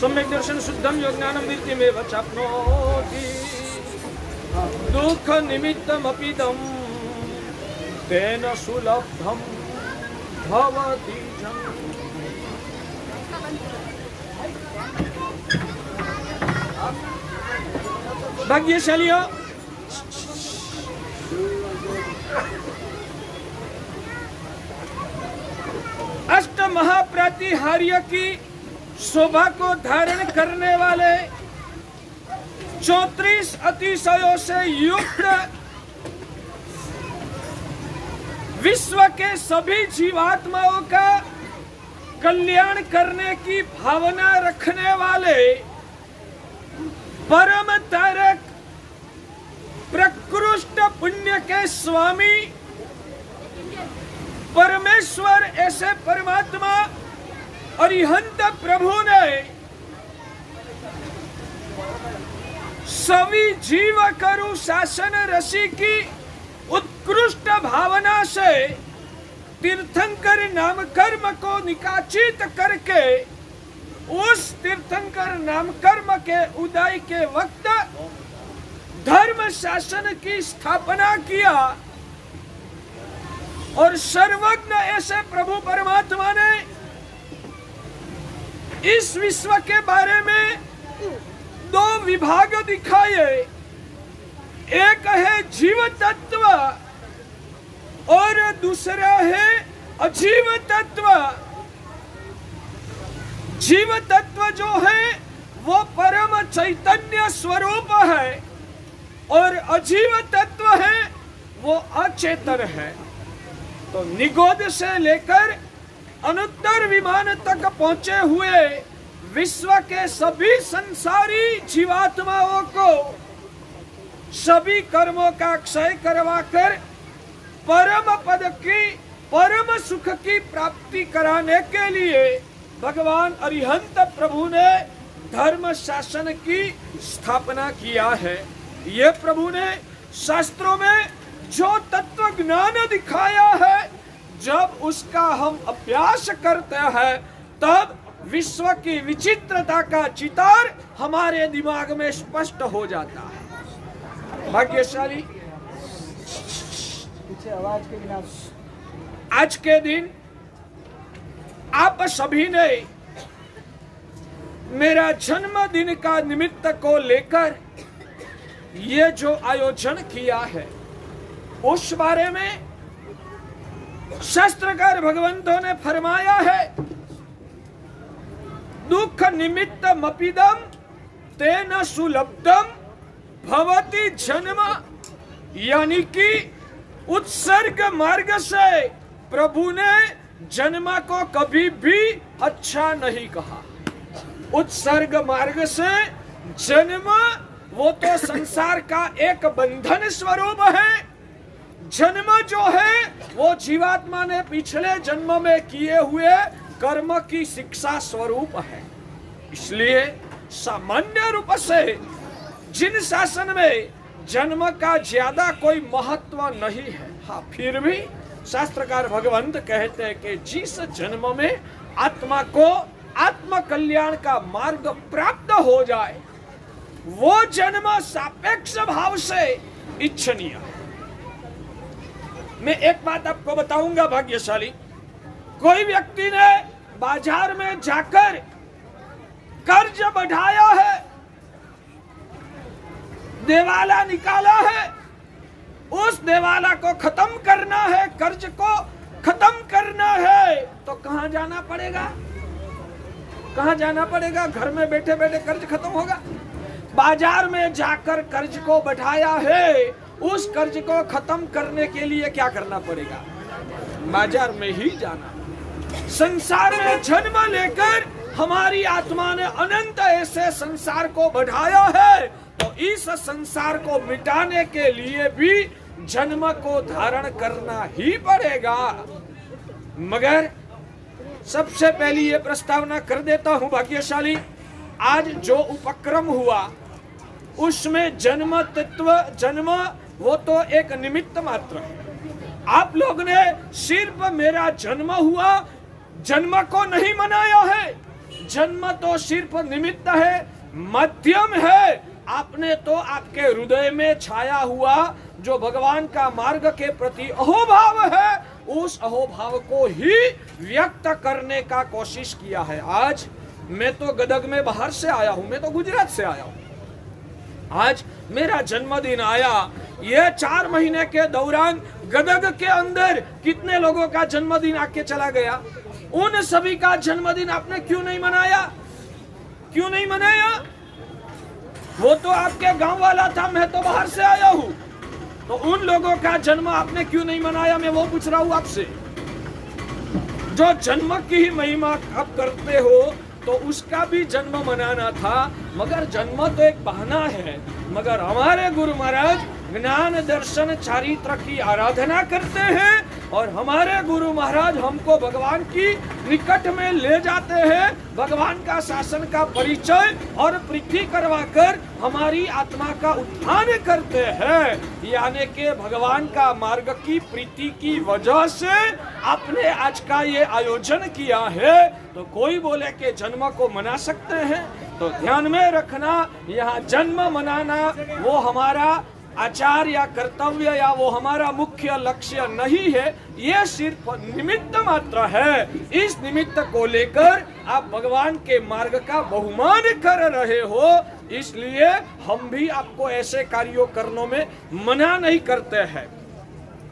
सम्यक दर्शन शुद्धम योज्ञानम विद्यमेव चाप्नोति दुःख निमित्तमपिदं तेन सुलभ्धं भवति जन्म। भाग्यशालियों, अष्ट महाप्रातिहार्य की शोभा को धारण करने वाले 34 अतिशयों से युक्त विश्व के सभी जीवात्माओं का कल्याण करने की भावना रखने वाले परम तारक प्रकृष्ट पुण्य के स्वामी परमेश्वर ऐसे परमात्मा अरिहंत प्रभु ने सभी जीव करु शासन ऋषि की उत्कृष्ट भावना से तीर्थंकर नाम कर्म को निकाचित करके उस तीर्थंकर नाम कर्म के उदय के वक्त धर्म शासन की स्थापना किया और सर्वज्ञ ऐसे प्रभु परमात्मा ने इस विश्व के बारे में 2 विभाग दिखाए। एक है जीव तत्व और दूसरा है अजीव तत्व। जीव तत्व जो है वो परम चैतन्य स्वरूप है और अजीव तत्व है वो अचेतन है। तो निगोद से लेकर अनुत्तर विमान तक पहुंचे हुए विश्व के सभी संसारी जीवात्माओं को सभी कर्मों का क्षय करवाकर परम पद की परम सुख की प्राप्ति कराने के लिए भगवान अरिहंत प्रभु ने धर्म शासन की स्थापना किया है। ये प्रभु ने शास्त्रों में जो तत्व ज्ञान दिखाया है, जब उसका हम अभ्यास करते हैं तब विश्व की विचित्रता का चितार हमारे दिमाग में स्पष्ट हो जाता है। भाग्यशाली पीछे आवाज के बिना। आज के दिन आप सभी ने मेरा जन्मदिन का निमित्त को लेकर ये जो आयोजन किया है उस बारे में शास्त्रकार भगवंतों ने फरमाया है, दुख निमित्त मपिदम तेन सुलब्धम भवति जन्म। यानी कि उत्सर्ग मार्ग से प्रभु ने जन्म को कभी भी अच्छा नहीं कहा। उत्सर्ग मार्ग से जन्म वो तो संसार का एक बंधन स्वरूप है। जन्म जो है वो जीवात्मा ने पिछले जन्म में किए हुए कर्म की शिक्षा स्वरूप है। इसलिए सामान्य रूप से जिन शासन में जन्म का ज्यादा कोई महत्व नहीं है, हाँ फिर भी शास्त्रकार भगवंत कहते हैं कि जिस जन्म में आत्मा को आत्म कल्याण का मार्ग प्राप्त हो जाए वो जन्म सापेक्ष भाव से इच्छनीय है। मैं एक बात आपको बताऊंगा भाग्यशाली, कोई व्यक्ति ने बाजार में जाकर कर्ज बढ़ाया है, देवाला निकाला है, उस देवाला को खत्म करना है, कर्ज को खत्म करना है, तो कहां जाना पड़ेगा? कहां जाना पड़ेगा? घर में बैठे बैठे कर्ज खत्म होगा? बाजार में जाकर कर्ज को बढ़ाया है, उस कर्ज को खत्म करने के लिए क्या करना पड़ेगा? बाजार में ही जाना। संसार में जन्म लेकर हमारी आत्मा ने अनंत ऐसे संसार को बढ़ाया है, तो इस संसार को मिटाने के लिए भी जन्म को धारण करना ही पड़ेगा। मगर सबसे पहली ये प्रस्तावना कर देता हूं भाग्यशाली, आज जो उपक्रम हुआ उसमें जन्म तत्व, जन्म वो तो एक निमित्त मात्र है। आप लोग ने सिर्फ मेरा जन्म हुआ, जन्म को नहीं मनाया है, जन्म तो सिर्फ निमित्त है, माध्यम है। आपने तो आपके हृदय में छाया हुआ जो भगवान का मार्ग के प्रति अहोभाव है, उस अहोभाव को ही व्यक्त करने का कोशिश किया है। आज मैं तो गदग में बाहर से आया हूं, मैं तो गुजरात से आया हूं। आज मेरा जन्मदिन आया। ये 4 महीने के दौरान गदग के अंदर कितने लोगों का जन्मदिन आके चला गया। उन सभी का जन्मदिन आपने क्यों नहीं मनाया? क्यों नहीं मनाया? वो तो आपके गांव वाला था, मैं तो बाहर से आया हूं। तो उन लोगों का जन्म आपने क्यों नहीं मनाया? मैं वो पूछ रहा हूं आपसे। जो जन्म की ही महिमा आप करते हो तो उसका भी जन्म मनाना था। मगर जन्म तो एक बहाना है। मगर हमारे गुरु महाराज ज्ञान दर्शन चारित्र की आराधना करते हैं और हमारे गुरु महाराज हमको भगवान की निकट में ले जाते हैं। भगवान का शासन का परिचय और प्रीति करवाकर हमारी आत्मा का उत्थान करते हैं। यानी कि भगवान का मार्ग की प्रीति की वजह से आपने आज का ये आयोजन किया है। तो कोई बोले कि जन्म को मना सकते हैं, तो ध्यान में रखना, यहाँ जन्म मनाना वो हमारा आचार या कर्तव्य या वो हमारा मुख्य लक्ष्य नहीं है। ये सिर्फ निमित्त मात्र है। इस निमित्त को लेकर आप भगवान के मार्ग का बहुमान कर रहे हो, इसलिए हम भी आपको ऐसे कार्यों करने में मना नहीं करते हैं।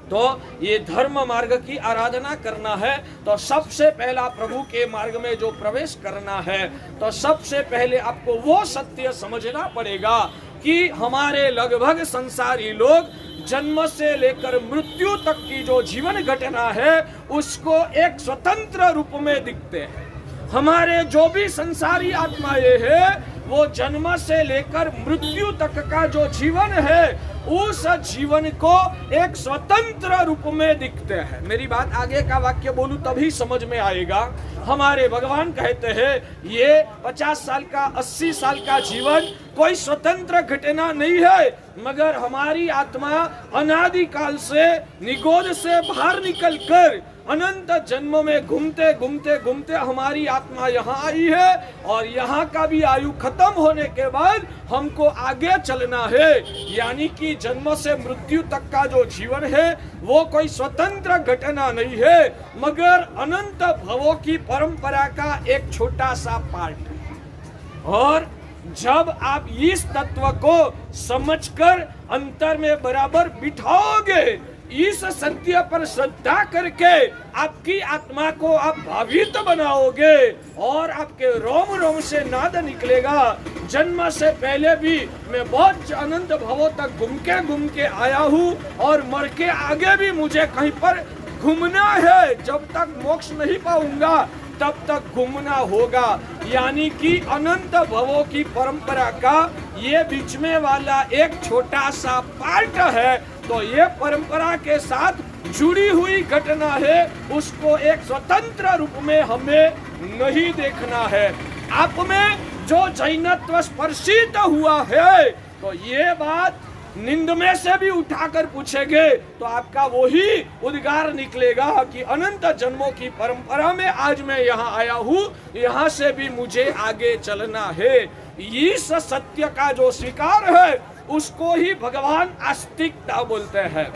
तो ये धर्म मार्ग की आराधना करना है तो सबसे पहला प्रभु के मार्ग में जो प्रवेश करना है, तो सबसे पहले आपको वो सत्य समझना पड़ेगा कि हमारे लगभग संसारी लोग जन्म से लेकर मृत्यु तक की जो जीवन घटना है उसको एक स्वतंत्र रूप में दिखते हैं। हमारे जो भी संसारी आत्माएं हैं वो जन्म से लेकर मृत्यु तक का जो जीवन है उस जीवन को एक स्वतंत्र रूप में दिखते हैं। मेरी बात आगे का वाक्य बोलूं तभी समझ में आएगा। हमारे भगवान कहते हैं ये 50 साल का 80 साल का जीवन कोई स्वतंत्र घटना नहीं है, मगर हमारी आत्मा अनादिकाल से निगोद से बाहर निकलकर अनंत जन्म में घूमते घूमते घूमते हमारी आत्मा यहाँ आई है और यहाँ का भी आयु खत्म होने के बाद हमको आगे चलना है। यानी कि जन्म से मृत्यु तक का जो जीवन है वो कोई स्वतंत्र घटना नहीं है, मगर अनंत भवों की परंपरा का एक छोटा सा पार्ट है। और जब आप इस तत्व को समझकर अंतर में बराबर बिठाओगे, इस सत्य पर श्रद्धा करके आपकी आत्मा को आप भावित बनाओगे और आपके रोम रोम से नाद निकलेगा। जन्म से पहले भी मैं बहुत अनंत भवों तक घूम के आया हूँ और मर के आगे भी मुझे कहीं पर घूमना है। जब तक मोक्ष नहीं पाऊंगा तब तक घूमना होगा। यानी कि अनंत भवों की परंपरा का ये बीच में वाला एक छोटा सा पार्ट है। तो ये परंपरा के साथ जुड़ी हुई घटना है, उसको एक स्वतंत्र रूप में हमें नहीं देखना है। आप में जो जैनत्व स्पर्शित हुआ है तो ये बात नींद में से भी उठाकर पूछेंगे तो आपका वही उद्गार निकलेगा कि अनंत जन्मों की परंपरा में आज मैं यहाँ आया हूँ, यहाँ से भी मुझे आगे चलना है। इस सत्य का जो स्वीकार है उसको ही भगवान आस्तिकता बोलते हैं।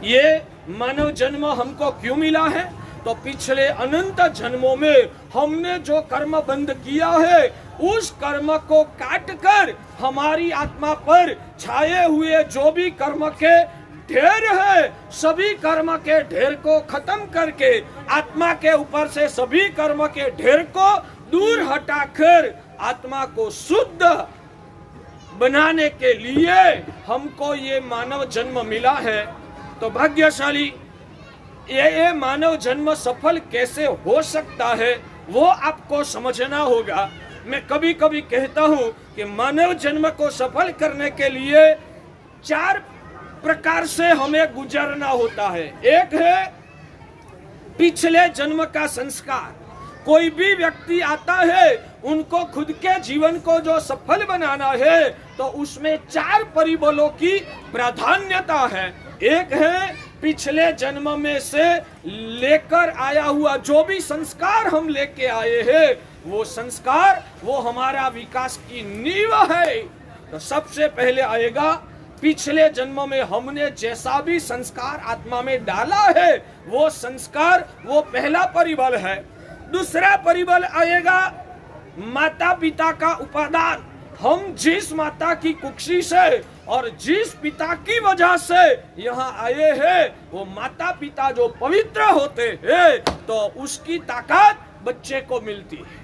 ये मानव जन्म हमको क्यों मिला है? तो पिछले अनंत जन्मों में हमने जो कर्म बंद किया है उस कर्म को काट कर हमारी आत्मा पर छाए हुए जो भी कर्म के ढेर है, सभी कर्म के ढेर को खत्म करके आत्मा के ऊपर से सभी कर्म के ढेर को दूर हटाकर आत्मा को शुद्ध बनाने के लिए हमको ये मानव जन्म मिला है। तो भाग्यशाली ये मानव जन्म सफल कैसे हो सकता है वो आपको समझना होगा। मैं कभी कभी कहता हूँ कि मानव जन्म को सफल करने के लिए 4 प्रकार से हमें गुजरना होता है। एक है पिछले जन्म का संस्कार। कोई भी व्यक्ति आता है उनको खुद के जीवन को जो सफल बनाना है तो उसमें 4 परिबलों की प्राधान्यता है। एक है पिछले जन्म में से लेकर आया हुआ जो भी संस्कार हम लेके आए हैं वो संस्कार, वो हमारा विकास की नींव है। तो सबसे पहले आएगा पिछले जन्म में हमने जैसा भी संस्कार आत्मा में डाला है, वो संस्कार, वो पहला परिबल है। दूसरा परिबल आएगा माता पिता का उपादान। हम जिस माता की कुक्षी से और जिस पिता की वजह से यहाँ आए हैं, वो माता पिता जो पवित्र होते हैं तो उसकी ताकत बच्चे को मिलती है।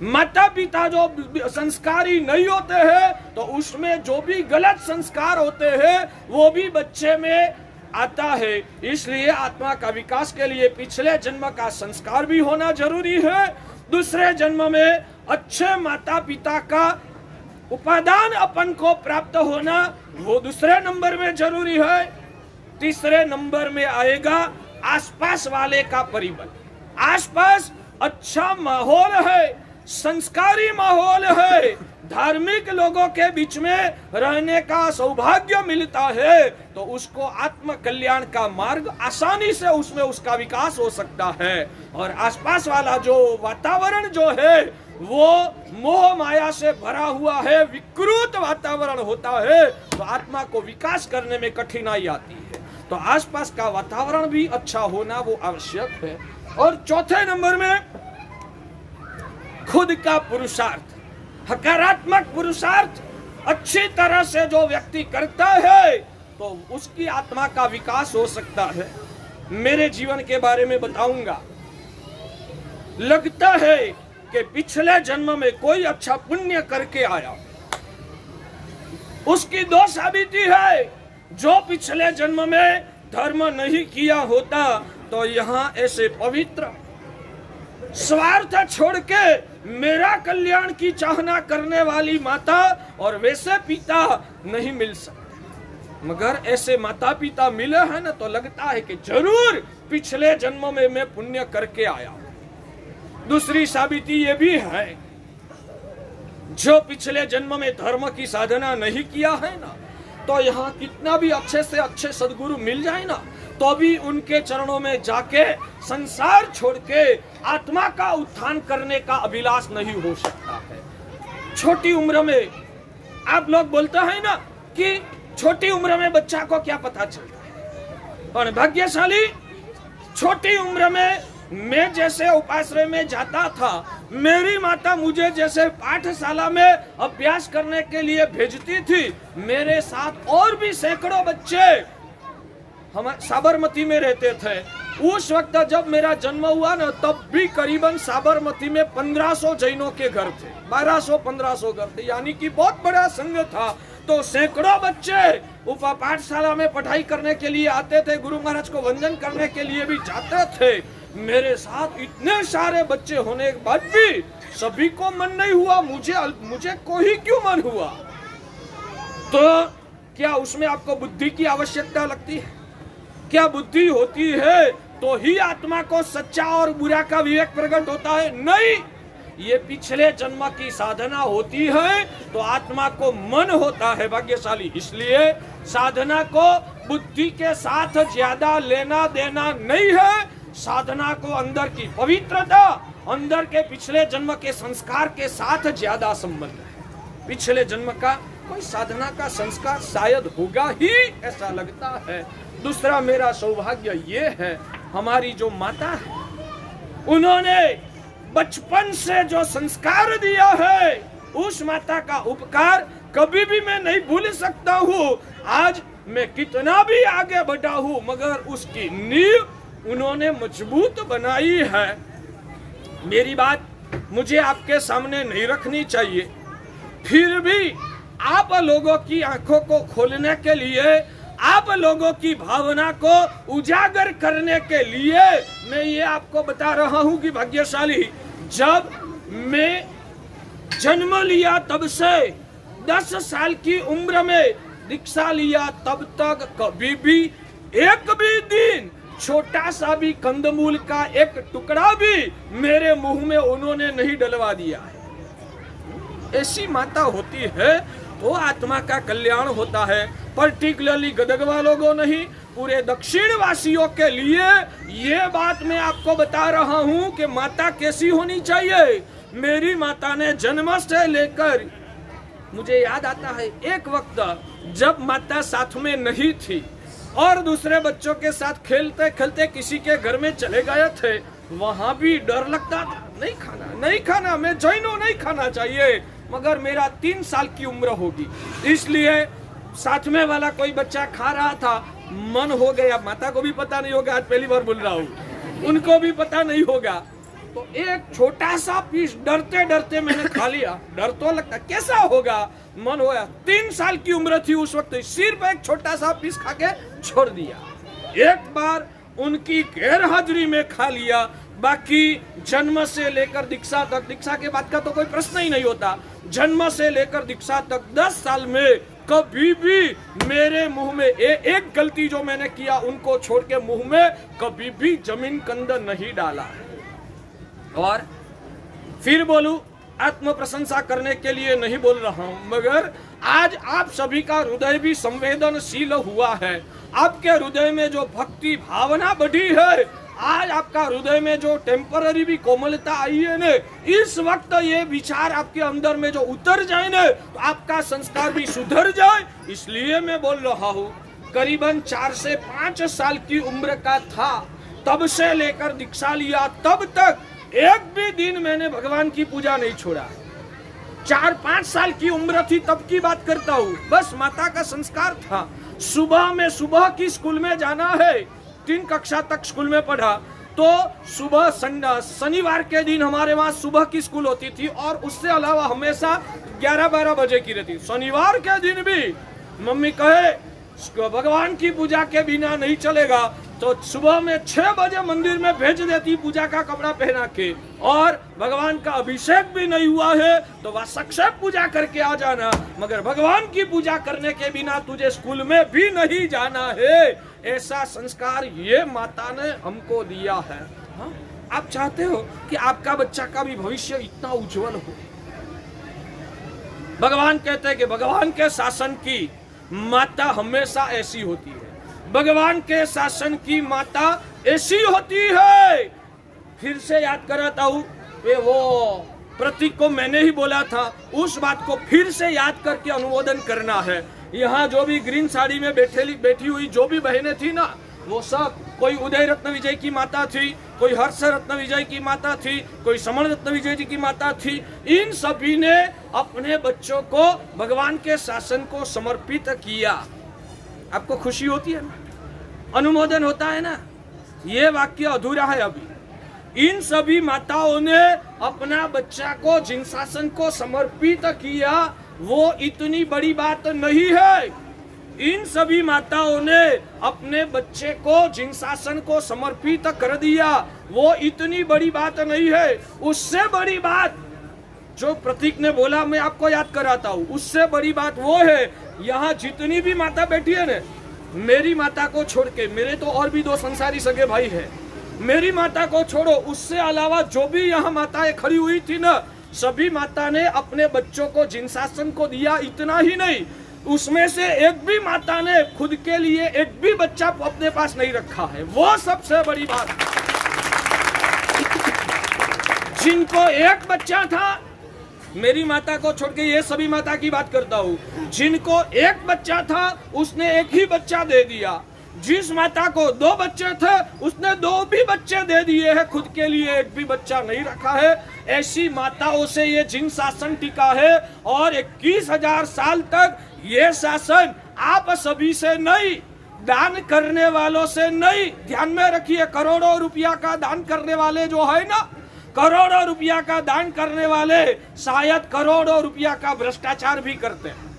माता पिता जो संस्कारी नहीं होते हैं तो उसमें जो भी गलत संस्कार होते हैं वो भी बच्चे में आता है। इसलिए आत्मा का विकास के लिए पिछले जन्म का संस्कार भी होना जरूरी है। दूसरे जन्म में अच्छे माता पिता का उपादान अपन को प्राप्त होना वो दूसरे नंबर में जरूरी है। तीसरे नंबर में आएगा आसपास वाले का परिबल। आसपास अच्छा माहौल है, संस्कारी माहौल है, धार्मिक लोगों के बीच में रहने का सौभाग्य मिलता है तो उसको आत्म कल्याण का मार्ग आसानी से उसमें उसका विकास हो सकता है। और आसपास वाला जो वातावरण जो है वो मोह माया से भरा हुआ है, विकृत वातावरण होता है तो आत्मा को विकास करने में कठिनाई आती है। तो आसपास का वातावरण भी अच्छा होना वो आवश्यक है। और चौथे नंबर में खुद का पुरुषार्थ, सकारात्मक पुरुषार्थ अच्छी तरह से जो व्यक्ति करता है तो उसकी आत्मा का विकास हो सकता है। मेरे जीवन के बारे में बताऊंगा। लगता है कि पिछले जन्म में कोई अच्छा पुण्य करके आया, उसकी दो साबिती है। जो पिछले जन्म में धर्म नहीं किया होता तो यहाँ ऐसे पवित्र स्वार्थ छोड़ के मेरा कल्याण की चाहना करने वाली माता और वैसे पिता नहीं मिल सकते। मगर ऐसे माता पिता मिले हैं ना तो लगता है कि जरूर पिछले जन्म में मैं पुण्य करके आया। दूसरी साबिती ये भी है, जो पिछले जन्म में धर्म की साधना नहीं किया है ना तो यहाँ कितना भी अच्छे से अच्छे सद्गुरु मिल जाए ना तो भी उनके चरणों में जाके संसार छोड़ के आत्मा का उत्थान करने का अभिलाष नहीं हो सकता है। छोटी उम्र में आप लोग बोलते हैं ना कि छोटी उम्र में बच्चा को क्या पता चलता है, पर भाग्यशाली छोटी उम्र में मैं जैसे उपाश्रय में जाता था, मेरी माता मुझे जैसे पाठशाला में अभ्यास करने के लिए भेजती थी, मेरे साथ और भी सैकड़ों बच्चे हम साबरमती में रहते थे। उस वक्त जब मेरा जन्म हुआ ना तब भी करीबन साबरमती में 1500 जैनों के घर थे, 1200-1500 घर थे, यानी कि बहुत बड़ा संघ था। तो सैकड़ों बच्चे पाठशाला में पढ़ाई करने के लिए आते थे, गुरु महाराज को वंदन करने के लिए भी जाते थे। मेरे साथ इतने सारे बच्चे होने के बाद भी सभी को मन नहीं हुआ, मुझे को ही क्यों मन हुआ? तो क्या उसमें आपको बुद्धि की आवश्यकता लगती है? क्या बुद्धि होती है तो ही आत्मा को सच्चा और बुरा का विवेक प्रकट होता है? नहीं, ये पिछले जन्म की साधना होती है तो आत्मा को मन होता है भाग्यशाली। इसलिए साधना को बुद्धि के साथ ज्यादा लेना देना नहीं है। साधना को अंदर की पवित्रता, अंदर के पिछले जन्म के संस्कार के साथ ज्यादा संबंध है। पिछले जन्म का कोई साधना का संस्कार शायद होगा ही, ऐसा लगता है। दूसरा मेरा सौभाग्य ये है, हमारी जो माता है उन्होंने बचपन से जो संस्कार दिया है उस माता का उपकार कभी भी मैं नहीं भूल सकता हूँ। आज मैं कितना भी आगे बढ़ा हूँ मगर उसकी नींव उन्होंने मजबूत बनाई है। मेरी बात मुझे आपके सामने नहीं रखनी चाहिए, फिर भी आप लोगों की आंखों को खोलने के लिए, आप लोगों की भावना को उजागर करने के लिए मैं ये आपको बता रहा हूँ कि भाग्यशाली, जब मैं जन्म लिया तब से 10 साल की उम्र में दीक्षा लिया तब तक कभी भी एक भी दिन छोटा सा भी कंदमूल का एक टुकड़ा भी मेरे मुंह में उन्होंने नहीं डलवा दिया है। ऐसी माता होती है तो आत्मा का कल्याण होता है। पर्टिकुलरली गदगवा लोगों नहीं, पूरे दक्षिण वासियों के लिए ये बात मैं आपको बता रहा हूँ कि माता कैसी होनी चाहिए। मेरी माता ने जन्म से लेकर, मुझे याद आता है एक वक्त जब माता साथ में नहीं थी और दूसरे बच्चों के साथ खेलते खेलते किसी के घर में चले गए थे, वहां भी डर लगता था, नहीं खाना, मैं जैनो नहीं खाना चाहिए, मगर मेरा 3 साल की उम्र होगी, इसलिए साथ में वाला कोई बच्चा खा रहा था, मन हो गया, माता को भी पता नहीं होगा, आज पहली बार बोल रहा हूँ, उनको भी पता नहीं होगा, तो एक छोटा सा पीस डरते डरते मैंने खा लिया। डर तो लगता कैसा होगा, मन होया, 3 साल की उम्र थी उस वक्त, सिर्फ एक छोटा सा पीस खा के छोड़ दिया। एक बार उनकी गैर हाजिरी में खा लिया, बाकी जन्म से लेकर दीक्षा तक, दीक्षा के बाद का तो कोई प्रश्न ही नहीं होता, जन्म से लेकर दीक्षा तक 10 साल में कभी भी मेरे मुंह में एक गलती जो मैंने किया उनको छोड़ के मुंह में कभी भी जमीन के अंदर नहीं डाला। और फिर बोलूं, आत्म प्रशंसा करने के लिए नहीं बोल रहा हूं, मगर आज आप सभी का हृदय भी संवेदनशील हुआ है, आपके हृदय में जो भक्ति भावना बढ़ी है, आज आपका हृदय में जो टेम्पररी भी कोमलता आई है ने, इस वक्त ये विचार आपके अंदर में जो उतर जाए ने, तो आपका संस्कार भी सुधर जाए, इसलिए मैं बोल रहा हूँ। करीबन 4 से 5 साल की उम्र का था, तब से लेकर दीक्षा लिया तब तक एक भी दिन मैंने भगवान की पूजा नहीं छोड़ा। 4-5 साल की उम्र थी तब की बात करता हूँ, बस माता का संस्कार था। सुबह की स्कूल में जाना है, 3 कक्षा तक स्कूल में पढ़ा, तो सुबह शनिवार के दिन हमारे वहाँ सुबह की स्कूल होती थी और उससे अलावा हमेशा 11-12 बजे की रहती। शनिवार के दिन भी मम्मी कहे भगवान की पूजा के बिना नहीं चलेगा, तो सुबह में 6 बजे मंदिर में भेज देती पूजा का कपड़ा पहना के, और भगवान का अभिषेक भी नहीं हुआ है तो वह संक्षेप पूजा करके आ जाना, मगर भगवान की पूजा करने के बिना तुझे स्कूल में भी नहीं जाना है। ऐसा संस्कार ये माता ने हमको दिया है। हाँ? आप चाहते हो कि आपका बच्चा का भी भविष्य इतना उज्जवल हो। भगवान कहते हैं कि भगवान के शासन की माता हमेशा ऐसी होती है, भगवान के शासन की माता ऐसी होती है। फिर से याद कराता हूँ, वो प्रतीक को मैंने ही बोला था, उस बात को फिर से याद करके अनुमोदन करना है। यहाँ जो भी ग्रीन साड़ी में बैठी हुई जो भी बहनें थी ना, वो सब, कोई उदय रत्न विजय की माता थी, कोई हर्ष रत्न विजय की माता थी, कोई समण रत्न विजय जी की माता थी, इन सभी ने अपने बच्चों को भगवान के शासन को समर्पित किया। आपको खुशी होती है ना, अनुमोदन होता है ना, ये वाक्य अधूरा है अभी। इन सभी माताओं ने अपना बच्चा को जिन शासन को समर्पित किया, वो इतनी बड़ी बात नहीं है। इन सभी माताओं ने अपने बच्चे को जिन शासन को समर्पित कर दिया, वो इतनी बड़ी बात नहीं है। उससे बड़ी बात जो प्रतीक ने बोला, मैं आपको याद कराता हूँ, उससे बड़ी बात वो है, यहाँ जितनी भी माता बैठी है ना, मेरी माता को छोड़ के, मेरे तो और भी 2 संसारी सगे भाई है, मेरी माता को छोड़ो, उससे अलावा जो भी यहाँ माताएं खड़ी हुई थी ना, सभी माता ने अपने बच्चों को जिन शासन को दिया। इतना ही नहीं, उसमें से एक भी माता ने खुद के लिए एक भी बच्चा अपने पास नहीं रखा है, वो सबसे बड़ी बात। जिनको एक बच्चा था, मेरी माता को छोड़ के ये सभी माता की बात करता हूँ, जिनको एक बच्चा था उसने एक ही बच्चा दे दिया, जिस माता को 2 बच्चे थे उसने 2 भी बच्चे दे दिए हैं, खुद के लिए एक भी बच्चा नहीं रखा है। ऐसी माताओं से ये जिन शासन टिका है, और 21,000 साल तक ये शासन आप सभी से नहीं, दान करने वालों से नहीं। ध्यान में रखिए, करोड़ों रुपया का दान करने वाले जो है ना, करोड़ों रुपया का दान करने वाले शायद करोड़ों रुपया का भ्रष्टाचार भी करते हैं।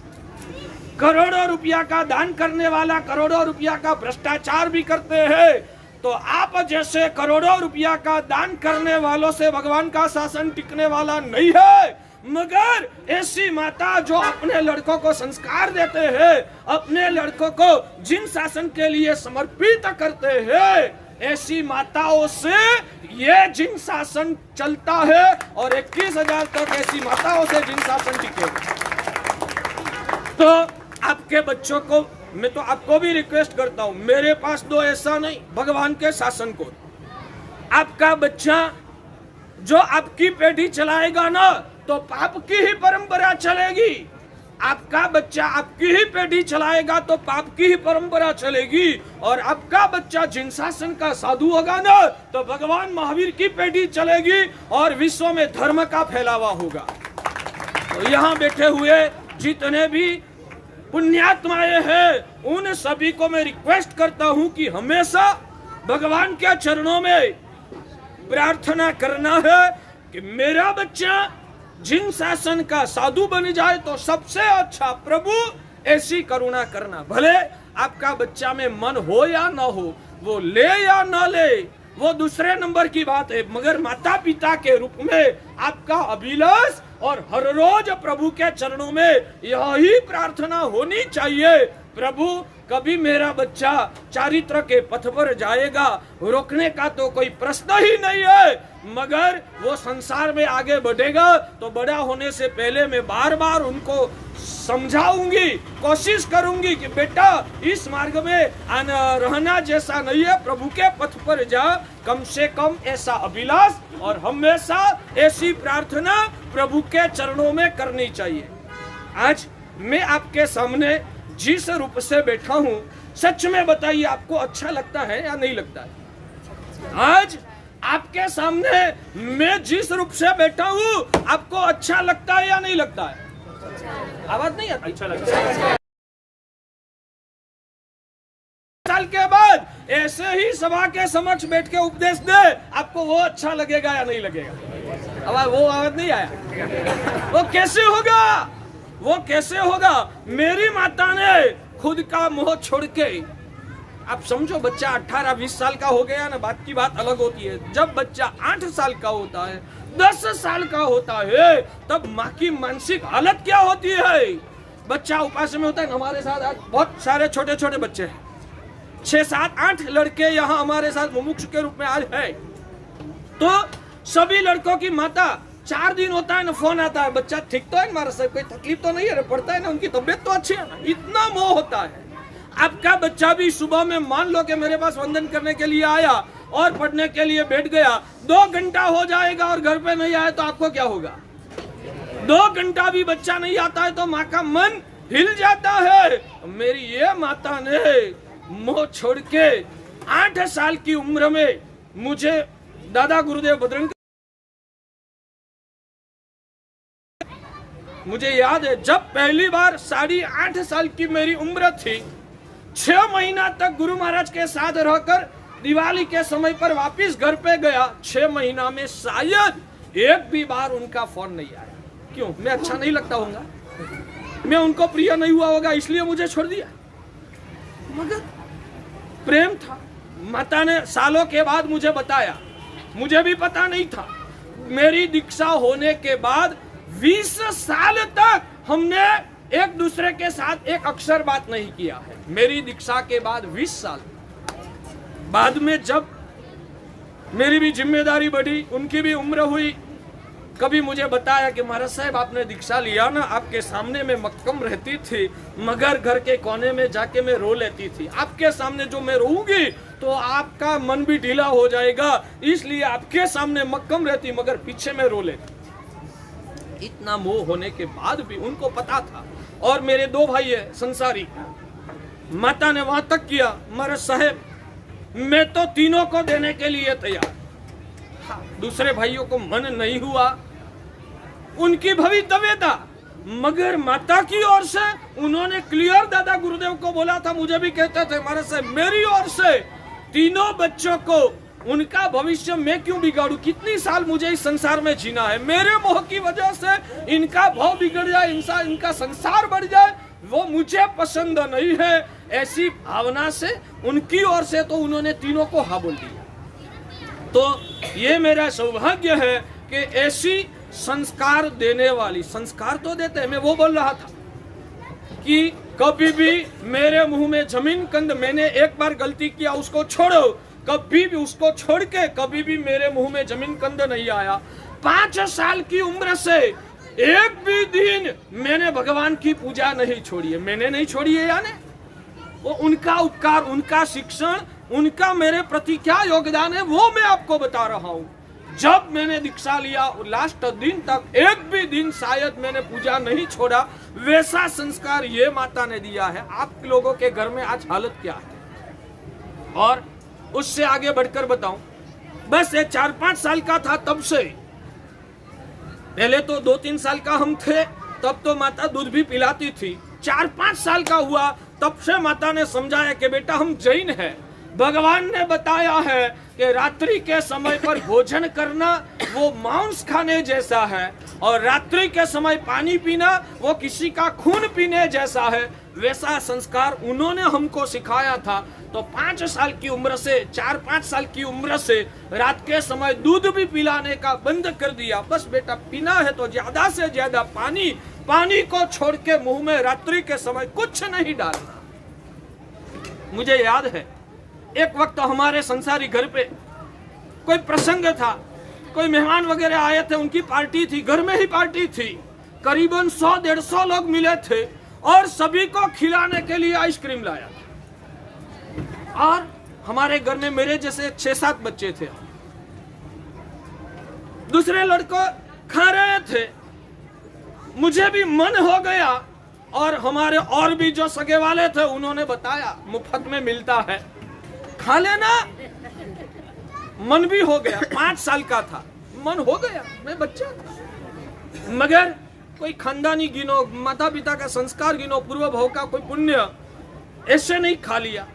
करोड़ों रुपया का दान करने वाला करोड़ों रुपया का भ्रष्टाचार भी करते हैं। तो आप जैसे करोड़ों रुपया का दान करने वालों से भगवान का शासन टिकने वाला नहीं है, मगर ऐसी माता जो अपने लड़कों को संस्कार देते हैं, अपने लड़कों को जिन शासन के लिए समर्पित करते हैं, ऐसी माताओं से ये जिन शासन चलता है, और 21,000 तक ऐसी माताओं से जिन शासन टिकेगा। तो आपके बच्चों को मैं तो आपको भी रिक्वेस्ट करता हूं, मेरे पास दो ऐसा नहीं, भगवान के शासन को। आपका बच्चा जो आपकी पीढ़ी चलाएगा ना तो पाप की ही परंपरा चलेगी। आपका बच्चा आपकी ही पीढ़ी चलाएगा तो पाप की ही परंपरा चलेगी। और आपका बच्चा जिनशासन का साधु होगा ना तो भगवान महावीर की पीढ़ी चलेगी और विश्व में धर्म का फैलावा होगा। तो यहाँ बैठे हुए जितने भी पुण्यात्माएं हैं उन सभी को मैं रिक्वेस्ट करता हूं कि हमेशा भगवान के चरणों में प्रार्थना करना है कि मेरा बच्चा जिनशासन का साधु बन जाए तो सबसे अच्छा प्रभु ऐसी करुणा करना। भले आपका बच्चा में मन हो या ना हो, वो ले या ना ले, वो दूसरे नंबर की बात है, मगर माता पिता के रूप में आपका अभिलाष और हर रोज प्रभु के चरणों में यही प्रार्थना होनी चाहिए, प्रभु कभी मेरा बच्चा चारित्र के पथ पर जाएगा, रोकने का तो कोई प्रश्न ही नहीं है, मगर वो संसार में आगे बढ़ेगा तो बड़ा होने से पहले मैं बार बार उनको समझाऊंगी, कोशिश करूंगी कि बेटा इस मार्ग में रहना जैसा नहीं है, प्रभु के पथ पर जा, कम से कम ऐसा अभिलाष और हमेशा ऐसी प्रार्थना प्रभु के चरणों में करनी चाहिए। आज मैं आपके सामने जिस रूप से बैठा हूँ, सच में बताइए आपको अच्छा लगता है या नहीं लगता है? आज आपके सामने मैं जिस रूप से बैठा हूँ आपको अच्छा लगता है या नहीं लगता है? आवाज नहीं आती? अच्छा लगता है। साल के बाद ऐसे ही सभा के समक्ष बैठ के उपदेश दे, आपको वो अच्छा लगेगा या नहीं लगेगा? आवाज नहीं आया। वो कैसे होगा? वो कैसे होगा? मेरी माता ने खुद का मोह छोड़ के, आप समझो बच्चा 18-20 साल का हो गया ना, बात की बात अलग होती है। जब बच्चा 8 साल का होता है, 10 साल का होता है, तब माँ की मानसिक हालत क्या होती है? बच्चा उपास में होता है। हमारे साथ आज बहुत सारे छोटे छोटे बच्चे हैं, 6, 7, 8 लड़के यहाँ हमारे साथ मुमुक्षु के रूप में आज है। तो सभी लड़कों की माता 4 दिन होता है ना, फोन आता है, बच्चा ठीक तो है हमारा, सब कोई तकलीफ तो नहीं है, पढ़ता है ना, उनकी तबीयत तो अच्छी है ना, इतना मोह होता है। आपका बच्चा भी सुबह में मान लो कि मेरे पास वंदन करने के लिए आया और पढ़ने के लिए बैठ गया, 2 घंटा हो जाएगा और घर पे नहीं आया तो आपको क्या होगा? 2 घंटा भी बच्चा नहीं आता है तो माँ का मन हिल जाता है। मेरी ये माता ने मोह छोड़ के 8 साल की उम्र में मुझे दादा गुरुदेव बजरंग, मुझे याद है जब पहली बार 8.5 साल की मेरी उम्र थी, 6 महीना तक गुरु महाराज के साथ रहकर दिवाली के समय पर वापिस घर पे गया। 6 महीना में शायद एक भी बार उनका फोन नहीं आया। क्यों? मैं अच्छा नहीं लगता होगा, मैं उनको प्रिय नहीं हुआ होगा, इसलिए मुझे छोड़ दिया। मगर प्रेम था। माता ने सालों के बाद मुझे बताया, मुझे भी पता नहीं था। मेरी दीक्षा होने के बाद 20 साल तक हमने एक दूसरे के साथ एक अक्षर बात नहीं किया है। मेरी दीक्षा के बाद 20 साल बाद में जब मेरी भी जिम्मेदारी बढ़ी, उनकी भी उम्र हुई, कभी मुझे बताया कि महाराज साहब आपने दीक्षा लिया ना, आपके सामने में मक्कम रहती थी, मगर घर के कोने में जाके मैं रो लेती थी। आपके सामने जो मैं रोऊंगी तो आपका मन भी ढीला हो जाएगा, इसलिए आपके सामने मक्कम रहती, मगर पीछे में रो लेती। इतना मोह होने के बाद भी उनको पता था। और मेरे 2 भाई है संसारी, माता ने वहां तक किया, महाराज साहब मैं तो तीनों को देने के लिए तैयार। हाँ, दूसरे भाइयों को मन नहीं हुआ, उनकी भवितव्य था, मगर माता की ओर से उन्होंने क्लियर दादा गुरुदेव को बोला था, मुझे भी कहते थे महाराज साहब मेरी ओर से तीनों बच्चों को, उनका भविष्य मैं क्यों बिगाड़ू? कितनी साल मुझे इस संसार में जीना है, मेरे मोह की वजह से इनका भाव बिगड़ जाए, इनका संसार बढ़ जाए, वो मुझे पसंद नहीं है। ऐसी भावना से उनकी ओर से तो उन्होंने तीनों को हाँ बोल दिया। तो ये मेरा सौभाग्य है कि ऐसी संस्कार देने वाली, संस्कार तो देते हैं, मैं वो बोल रहा था कि कभी भी मेरे मुंह में जमीन कंद, मैंने एक बार गलती किया उसको छोड़ो, कभी भी उसको छोड़ के कभी भी मेरे मुंह में जमीन कंद नहीं आया। 5 साल की उम्र से एक भी दिन मैंने भगवान की पूजा नहीं छोड़ी है। मैंने नहीं छोड़ी है, यानी वो उनका उपकार, उनका शिक्षण, उनका मेरे प्रति क्या योगदान है वो मैं आपको बता रहा हूँ। जब मैंने दीक्षा लिया लास्ट दिन तक एक भी दिन शायद मैंने पूजा नहीं छोड़ा। वैसा संस्कार ये माता ने दिया है। आप लोगों के घर में आज हालत क्या है? और उससे आगे बढ़कर बताऊं, बस ये 4-5 साल का था तब से, पहले तो 2-3 साल का हम थे तब तो माता दूध भी पिलाती थी। 4-5 साल का हुआ तब से माता ने समझाया कि बेटा हम जैन हैं, भगवान ने बताया है कि रात्रि के समय पर भोजन करना वो मांस खाने जैसा है और रात्रि के समय पानी पीना वो किसी का खून पीने जैसा है। वैसा संस्कार उन्होंने हमको सिखाया था। तो 5 साल की उम्र से 4-5 साल की उम्र से रात के समय दूध भी पिलाने का बंद कर दिया। बस बेटा पीना है तो ज्यादा से ज्यादा पानी, पानी को छोड़ के मुंह में रात्रि के समय कुछ नहीं डालना। मुझे याद है एक वक्त हमारे संसारी घर पे कोई प्रसंग था, कोई मेहमान वगैरह आए थे, उनकी पार्टी थी, घर में ही पार्टी थी, करीबन 100-150 लोग मिले थे और सभी को खिलाने के लिए आइसक्रीम लाया था। और हमारे घर में मेरे जैसे 6-7 बच्चे थे, दूसरे लड़के खा रहे थे, मुझे भी मन हो गया और हमारे और भी जो सगे वाले थे उन्होंने बताया मुफ्त में मिलता है, खा लेना। मन भी हो गया, 5 साल का था, मन हो गया, मैं बच्चा था। मगर कोई खानदानी गिनो, माता पिता का संस्कार गिनो, पूर्व भाव का कोई पुण्य, ऐसे नहीं खा लिया।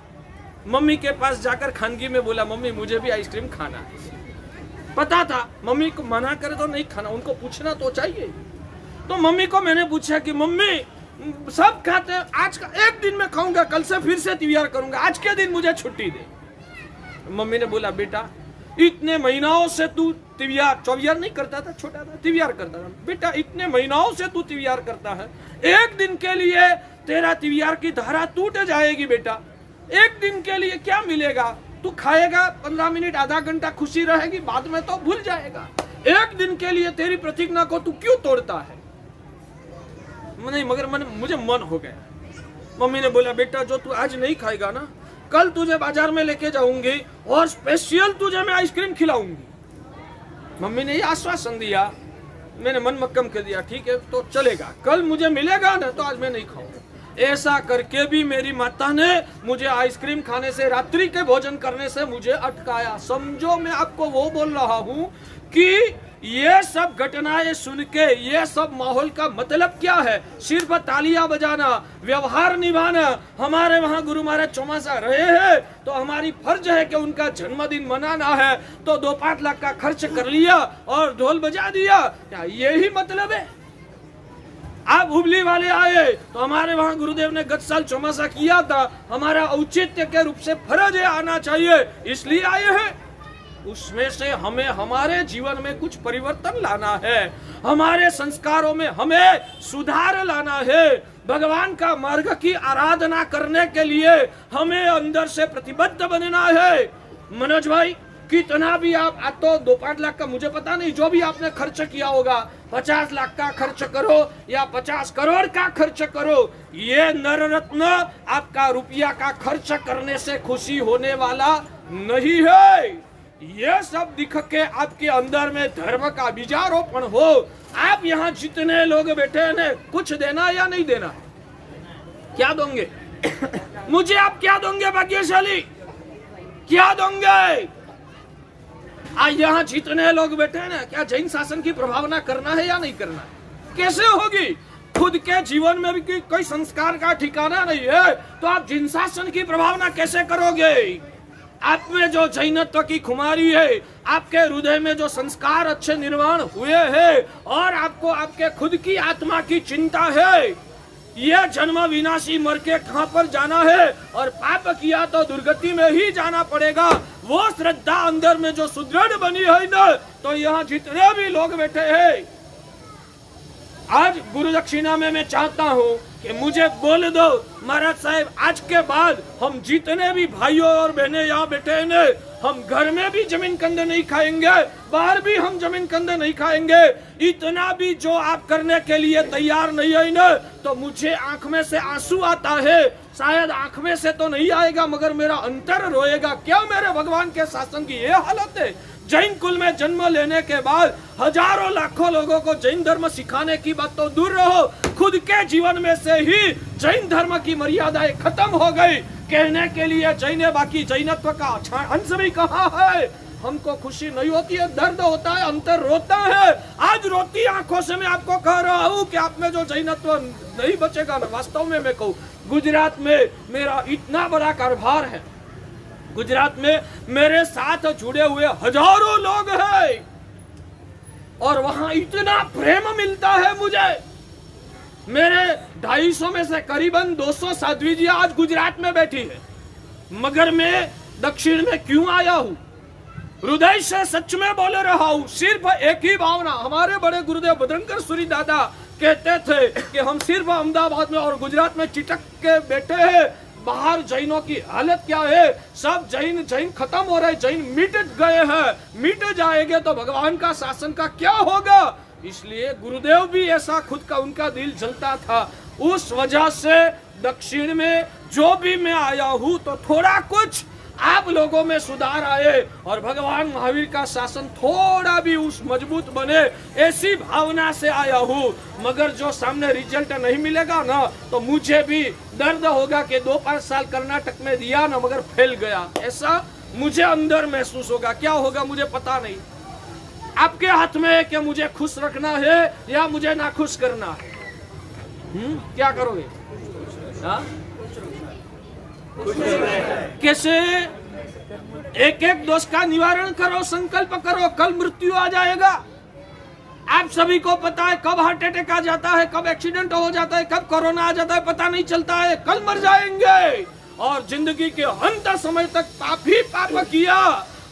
मम्मी के पास जाकर खानगी में बोला मम्मी मुझे भी आइसक्रीम खाना है। पता था मम्मी को मना करे तो नहीं खाना, उनको पूछना तो चाहिए। तो मम्मी को मैंने पूछा कि मम्मी सब खाते हैं, आज का एक दिन में खाऊंगा, कल से फिर से तिवार करूंगा, आज के दिन मुझे छुट्टी दे। मम्मी ने बोला बेटा इतने महीनों से तू तिवार, चौवियार नहीं करता था, छोटा था, तिवार करता था। बेटा इतने महीनों से तू तिवार करता है, एक दिन के लिए तेरा तिवार की धारा टूट जाएगी बेटा। एक दिन के लिए क्या मिलेगा? तू खाएगा 15 मिनट, आधा घंटा खुशी रहेगी, बाद में तो भूल जाएगा। एक दिन के लिए तेरी प्रतिज्ञा को तू क्यों तोड़ता है? नहीं, मगर मुझे मन हो गया। मम्मी ने बोला बेटा जो तू आज नहीं खाएगा ना, कल तुझे बाजार में लेके जाऊंगी और स्पेशल तुझे मैं आइसक्रीम खिलाऊंगी। मम्मी ने ये आश्वासन दिया, मैंने मन मक्कम कर दिया, ठीक है तो चलेगा, कल मुझे मिलेगा ना तो आज मैं नहीं खाऊंगा। ऐसा करके भी मेरी माता ने मुझे आइसक्रीम खाने से, रात्रि के भोजन करने से मुझे अटकाया। समझो मैं आपको वो बोल रहा हूं कि ये सब घटनाएं सुन के ये सब माहौल का मतलब क्या है? सिर्फ तालियां बजाना, व्यवहार निभाना। हमारे वहां गुरु महाराज चौमासा रहे हैं तो हमारी फर्ज है कि उनका जन्मदिन मनाना है, तो 2-5 लाख का खर्च कर लिया और ढोल बजा दिया, क्या यही मतलब है? आप हुबली वाले आए तो हमारे वहां गुरुदेव ने गत साल चौमासा किया था, हमारा औचित्य के रूप से फर्ज है आना चाहिए, इसलिए आए हैं। उसमें से हमें हमारे जीवन में कुछ परिवर्तन लाना है, हमारे संस्कारों में हमें सुधार लाना है। भगवान का मार्ग की आराधना करने के लिए हमें अंदर से प्रतिबद्ध बनना है। मनोज भाई कितना भी आप तो 2-5 लाख का मुझे पता नहीं, जो भी आपने खर्च किया होगा, 50 लाख का खर्च करो या 50 करोड़ का खर्च करो, ये नर रत्न आपका रुपया का खर्च करने से खुशी होने वाला नहीं है। ये सब दिख के आपके अंदर में धर्म का बीजारोपण हो। आप यहाँ जितने लोग बैठे हैं, कुछ देना या नहीं देना? क्या दोगे? मुझे आप क्या दोगे भाग्यशाली? क्या दोगे? आज यहाँ जितने लोग बैठे हैं ना, क्या जैन शासन की प्रभावना करना है या नहीं करना? कैसे होगी? खुद के जीवन में भी कोई संस्कार का ठिकाना नहीं है तो आप जैन शासन की प्रभावना कैसे करोगे? आप में जो जैनत्व की खुमारी है, आपके हृदय में जो संस्कार अच्छे निर्माण हुए हैं और आपको आपके खुद की आत्मा की चिंता है, यह जन्म विनाशी मर के कहां पर जाना है और पाप किया तो दुर्गति में ही जाना पड़ेगा, वो श्रद्धा अंदर में जो सुदृढ़ बनी है ना, तो यहाँ जितने भी लोग बैठे हैं, आज गुरु दक्षिणा में मैं चाहता हूँ कि मुझे बोल दो महाराज साहब, आज के बाद हम जितने भी भाइयों और बहनें यहाँ बैठे हैं, हम घर में भी जमीन कंदे नहीं खाएंगे, बाहर भी हम जमीन कंदे नहीं खाएंगे। इतना भी जो आप करने के लिए तैयार नहीं है ना, तो मुझे आंख में से आंसू आता है। शायद आंख में से तो नहीं आएगा मगर मेरा अंतर रोएगा। क्या मेरे भगवान के शासन की ये हालत है? जैन कुल में जन्म लेने के बाद हजारों लाखों लोगों को जैन धर्म सिखाने की बात तो दूर रहो, खुद के जीवन में से ही जैन धर्म की मर्यादाएं खत्म हो गई। कहने के लिए जैन है, बाकी जैनत्व का अंश भी कहाँ है। हमको खुशी नहीं होती है, दर्द होता है, अंतर रोता है। आज रोती आंखों से मैं आपको कह रहा हूँ कि आप में जो जैनत्व नहीं बचेगा ना। वास्तव में मैं कहूँ, गुजरात में मेरा इतना बड़ा कारोबार है, गुजरात में मेरे साथ जुड़े हुए हजारों लोग हैं और वहां इतना प्रेम मिलता है मुझे। मेरे 250 में से करीबन 200 साध्वी जी आज गुजरात में बैठी है। मगर मैं दक्षिण में क्यों आया हूं, हृदय से सच में बोल रहा हूं, सिर्फ एक ही भावना। हमारे बड़े गुरुदेव भद्रंकर सूरी दादा कहते थे कि हम सिर्फ अहमदाबाद में और गुजरात में चिटक के बैठे हैं, बाहर जैनों की हालत क्या है, सब जैन खत्म हो रहे, जैन मिट गए हैं, मिट जाएंगे तो भगवान का शासन का क्या होगा। इसलिए गुरुदेव भी ऐसा खुद का उनका दिल जलता था। उस वजह से दक्षिण में जो भी मैं आया हूं तो थोड़ा कुछ आप लोगों में सुधार आए और भगवान महावीर का शासन थोड़ा भी उस मजबूत बने, ऐसी भावना से आया हूँ। मगर जो सामने रिजल्ट नहीं मिलेगा ना तो मुझे भी दर्द होगा कि 2-5 साल कर्नाटक में दिया ना मगर फेल गया, ऐसा मुझे अंदर महसूस होगा। क्या होगा मुझे पता नहीं, आपके हाथ में है कि मुझे खुश रखना है या मुझे ना खुश करना है। क्या करोगे? कैसे? एक एक दोष का निवारण करो, संकल्प करो, कल मृत्यु आ जाएगा। आप सभी को पता है कब हार्ट अटैक आ जाता है, कब एक्सीडेंट हो जाता है, कब कोरोना आ जाता है, पता नहीं चलता है। कल मर जाएंगे और जिंदगी के अंत समय तक पाप ही पाप किया।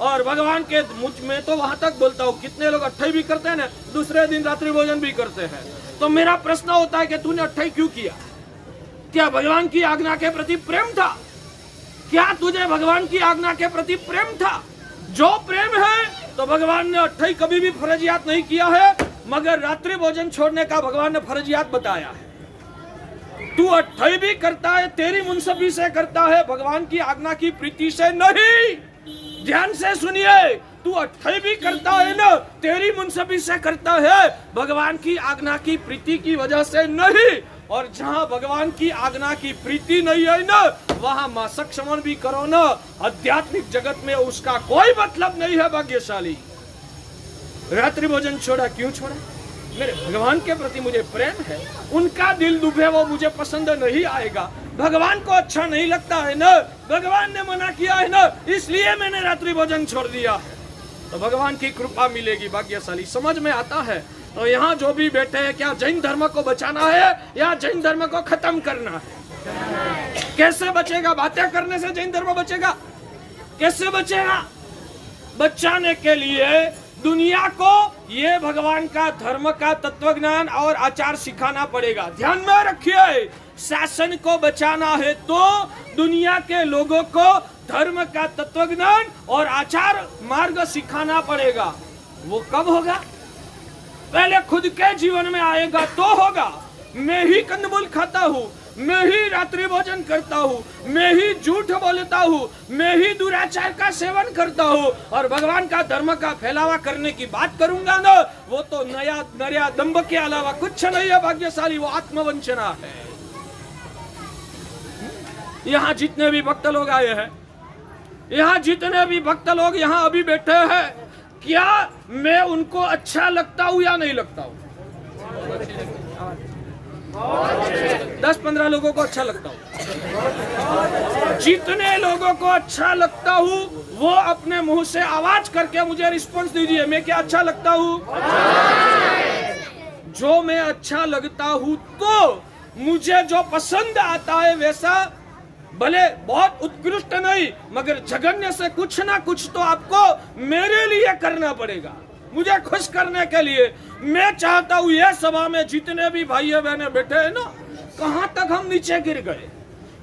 और भगवान के मुझ में तो वहां तक बोलता हूँ, कितने लोग अट्ठाई भी करते हैं ना, दूसरे दिन रात्रि भोजन भी करते हैं। तो मेरा प्रश्न होता है कि तूने अट्ठाई क्यों किया? क्या भगवान की आज्ञा के प्रति प्रेम था? क्या तुझे भगवान की आज्ञा के प्रति प्रेम था? जो प्रेम है तो भगवान ने अट्ठाई कभी भी फर्जियात नहीं किया है, मगर रात्रि भोजन छोड़ने का भगवान ने फर्जियात बताया है। तू अट्ठाई भी करता है, तेरी मुंसफी से करता है, भगवान की आज्ञा की प्रीति से नहीं। ध्यान से सुनिए, तू अट्ठाई भी करता है ना, तेरी मुंसफी से करता है, भगवान की आज्ञा की प्रीति की वजह से नहीं। और जहां भगवान की आज्ञा की प्रीति नहीं है ना, वहां मासक श्रवण भी करो ना, आध्यात्मिक जगत में उसका कोई मतलब नहीं है। भाग्यशाली रात्रि भोजन छोड़ा, क्यों छोड़ा? मेरे भगवान के प्रति मुझे प्रेम है, उनका दिल दुभे वो मुझे पसंद नहीं आएगा। भगवान को अच्छा नहीं लगता है ना, भगवान ने मना किया है ना, इसलिए मैंने रात्रि भोजन छोड़ दिया है। तो भगवान की कृपा मिलेगी। भाग्यशाली समझ में आता है। तो यहाँ जो भी बैठे हैं, क्या जैन धर्म को बचाना है या जैन धर्म को खत्म करना है? कैसे बचेगा? बातें करने से जैन धर्म बचेगा? कैसे बचेगा? बचाने के लिए दुनिया को ये भगवान का धर्म का तत्वज्ञान और आचार सिखाना पड़ेगा। ध्यान में रखिए, शासन को बचाना है तो दुनिया के लोगों को धर्म का तत्वज्ञान और आचार मार्ग सिखाना पड़ेगा। वो कब होगा? पहले खुद के जीवन में आएगा तो होगा। मैं ही कंदमूल खाता हूँ, मैं ही रात्रि भोजन करता हूँ, मैं ही झूठ बोलता हूँ, मैं ही दुराचार का सेवन करता हूँ और भगवान का धर्म का फैलावा करने की बात करूंगा ना, वो तो नया दंभ के अलावा कुछ नहीं है। भाग्यशाली वो आत्मवंचना है। यहाँ जितने भी भक्त लोग आए हैं, यहाँ जितने भी भक्त लोग यहाँ अभी बैठे हैं, क्या मैं उनको अच्छा लगता हूँ या नहीं लगता हूँ? 10-15 लोगों को अच्छा लगता हूँ। जितने लोगों को अच्छा लगता हूँ वो अपने मुंह से आवाज करके मुझे रिस्पॉन्स दीजिए, मैं क्या अच्छा लगता हूँ? जो मैं अच्छा लगता हूँ तो मुझे जो पसंद आता है वैसा, भले बहुत उत्कृष्ट नहीं मगर जघन्य से कुछ ना कुछ तो आपको मेरे लिए करना पड़ेगा, मुझे खुश करने के लिए। मैं चाहता हूँ ये सभा में जितने भी भाई बहने बैठे हैं ना, कहाँ तक हम नीचे गिर गए।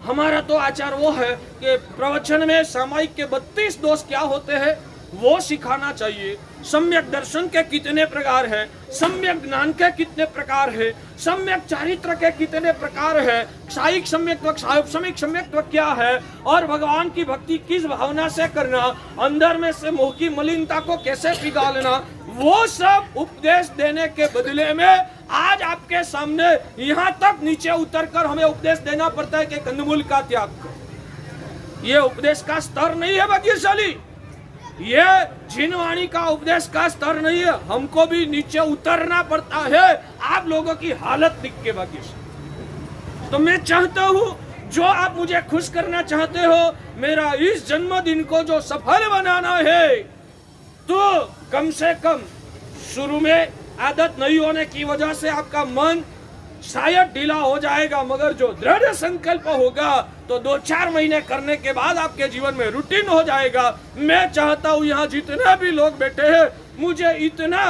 हमारा तो आचार वो है कि प्रवचन में सामायिक के 32 दोष क्या होते हैं वो सिखाना चाहिए। सम्यक दर्शन के कितने प्रकार है, सम्यक ज्ञान के कितने प्रकार है, सम्यक चारित्र के कितने प्रकार है, क्षायिक सम्यक्त्व क्षायोपशमिक सम्यक्त्व क्या है, और भगवान की भक्ति किस भावना से करना, अंदर में से मोह की मलिनता को कैसे पिघालना, वो सब उपदेश देने के बदले में आज आपके सामने यहाँ तक नीचे उतरकर हमें उपदेश देना पड़ता है कि कंदमूल का त्याग करो। ये उपदेश का स्तर नहीं है भाग्यशाली, ये जिनवाणी का उपदेश का स्तर नहीं है। हमको भी नीचे उतरना पड़ता है आप लोगों की हालत देख के भाग्यशाली। तो मैं चाहता हूँ जो आप मुझे खुश करना चाहते हो, मेरा इस जन्मदिन को जो सफल बनाना है, तो कम से कम शुरू में आदत नहीं होने की वजह से आपका मन शायद ढीला हो जाएगा, मगर जो दृढ़ संकल्प होगा तो 2-4 महीने करने के बाद आपके जीवन में रूटीन हो जाएगा। मैं चाहता हूँ यहाँ जितने भी लोग बैठे हैं, मुझे इतना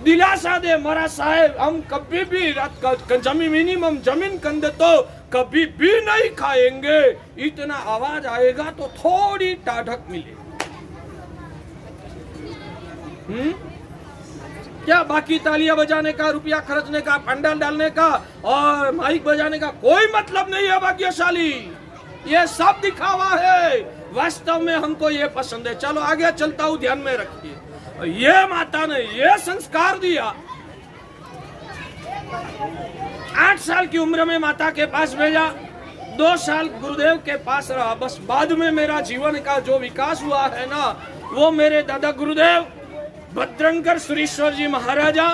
दिलासा दे मारा साहेब, हम कभी भी मिनिमम जमीन कंदे तो कभी भी नहीं खाएंगे, इतना आवाज आएगा तो थोड़ी टाढ़क मिलेगी। क्या बाकी तालियां बजाने का, रुपया खर्चने का, पंडाल डालने का और माइक बजाने का कोई मतलब नहीं है भाग्यशाली। ये सब दिखावा है, वास्तव में हमको ये पसंद है। चलो आगे चलता हूँ, ध्यान में रखिए। ये माता ने ये संस्कार दिया, 8 साल की उम्र में माता के पास भेजा, 2 साल गुरुदेव के पास रहा। बस बाद में मेरा जीवन का जो विकास हुआ है ना, वो मेरे दादा गुरुदेव भद्रंकर सुरेश्वर जी महाराजा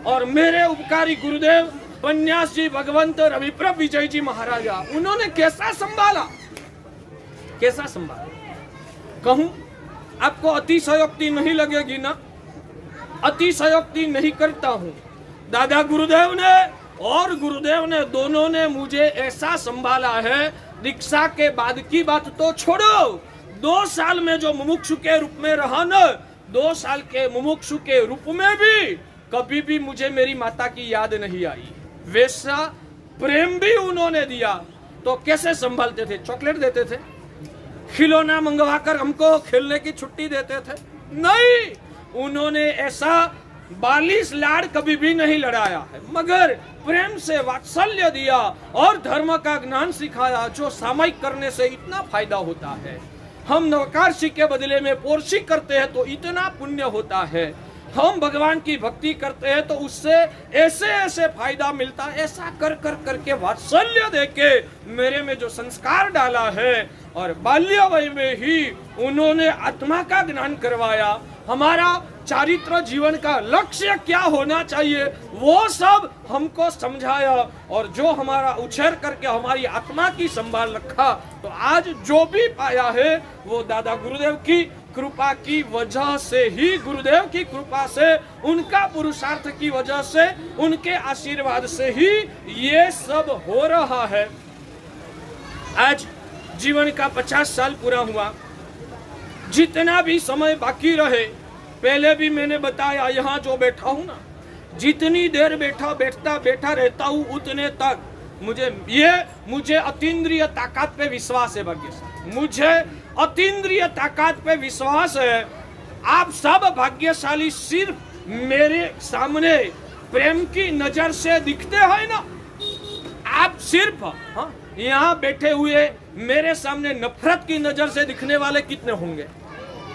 और मेरे उपकारी गुरुदेव पन्यास जी भगवंत रविप्रभ विजय जी महाराजा, उन्होंने कैसा संभाला, कैसा संभाला। कहूं आपको अतिशयोक्ति नहीं लगेगी ना, अतिशयोक्ति नहीं करता हूं। दादा गुरुदेव ने और गुरुदेव ने दोनों ने मुझे ऐसा संभाला है, दीक्षा के बाद की बात तो छोड़ो, 2 साल में जो मुमुक्षु के रूप में रहा न, 2 साल के मुमुक्षु के रूप में भी कभी भी मुझे मेरी माता की याद नहीं आई। वैसा प्रेम भी उन्होंने दिया। तो कैसे संभालते थे? चॉकलेट देते थे, खिलौना मंगवाकर हमको खेलने की छुट्टी देते थे? नहीं, उन्होंने ऐसा 42 लाड़ कभी भी नहीं लड़ाया है, मगर प्रेम से वात्सल्य दिया और धर्म का ज्ञान सिखाया, जो सामयिक करने से इतना फायदा होता है। हम नवकारशी के बदले में पोरशी करते हैं तो इतना पुण्य होता है, हम भगवान की भक्ति करते हैं तो उससे ऐसे ऐसे फायदा मिलता है। ऐसा कर कर करके वात्सल्य देके मेरे में जो संस्कार डाला है, और बाल्य वय में ही उन्होंने आत्मा का ज्ञान करवाया, हमारा चारित्र जीवन का लक्ष्य क्या होना चाहिए वो सब हमको समझाया, और जो हमारा उछेर करके हमारी आत्मा की संभाल रखा, तो आज जो भी पाया है वो दादा गुरुदेव की कृपा की वजह से ही, गुरुदेव की कृपा से, उनका पुरुषार्थ की वजह से, उनके आशीर्वाद से ही ये सब हो रहा है। आज जीवन का 50 साल पूरा हुआ, जितना भी समय बाकी रहे, पहले भी मैंने बताया, यहाँ जो बैठा हूँ ना, जितनी देर बैठा रहता हूँ उतने तक मुझे अतीन्द्रिय ताकत पे विश्वास है। भाग्यशाली, मुझे अतीन्द्रिय ताकत पे विश्वास है। आप सब भाग्यशाली सिर्फ मेरे सामने प्रेम की नजर से दिखते हैं ना, आप सिर्फ यहाँ बैठे हुए मेरे सामने नफरत की नजर से दिखने वाले कितने होंगे?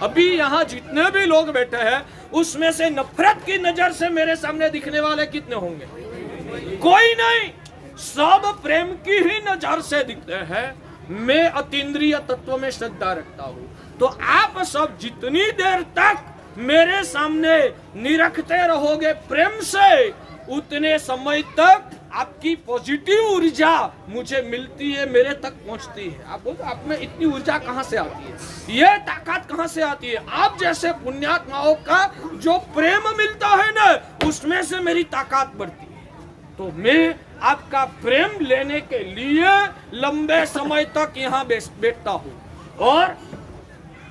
अभी यहाँ जितने भी लोग बैठे हैं उसमें से नफरत की नजर से मेरे सामने दिखने वाले कितने होंगे? कोई नहीं, सब प्रेम की ही नजर से दिखते हैं। मैं अतीन्द्रिय तत्व में श्रद्धा रखता हूँ, तो आप सब जितनी देर तक मेरे सामने निरखते रहोगे प्रेम से, उतने समय तक आपकी पॉजिटिव ऊर्जा मुझे मिलती है, मेरे तक पहुंचती है। आप बोलते आप में इतनी ऊर्जा कहाँ से आती है, ये ताकत कहाँ से आती है? आप जैसे पुण्यात्माओं का जो प्रेम मिलता है ना, उसमें से मेरी ताकत बढ़ती है। तो मैं आपका प्रेम लेने के लिए लंबे समय तक यहाँ बैठता हूँ, और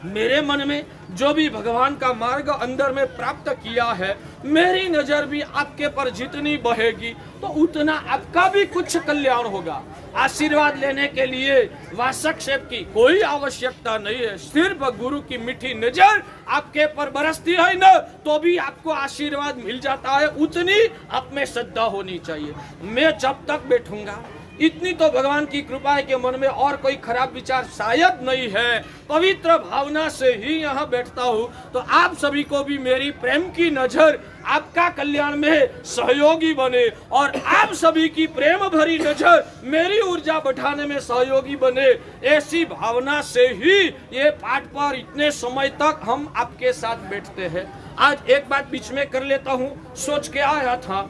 मेरे मन में जो भी भगवान का मार्ग अंदर में प्राप्त किया है, मेरी नजर भी आपके पर जितनी बहेगी तो उतना आपका भी कुछ कल्याण होगा। आशीर्वाद लेने के लिए वासक्षेप की कोई आवश्यकता नहीं है। सिर्फ गुरु की मीठी नजर आपके पर बरसती है ना, तो भी आपको आशीर्वाद मिल जाता है। उतनी आप में श्रद्धा होनी चाहिए। मैं जब तक बैठूंगा, इतनी तो भगवान की कृपा है कि मन में और कोई खराब विचार शायद नहीं है, पवित्र भावना से ही यहाँ बैठता हूँ। तो आप सभी को भी मेरी प्रेम की नजर आपका कल्याण में सहयोगी बने, और आप सभी की प्रेम भरी नजर मेरी ऊर्जा बढ़ाने में सहयोगी बने। ऐसी भावना से ही ये पाठ पर इतने समय तक हम आपके साथ बैठते हैं। आज एक बात बीच में कर लेता हूँ, सोच के आया था,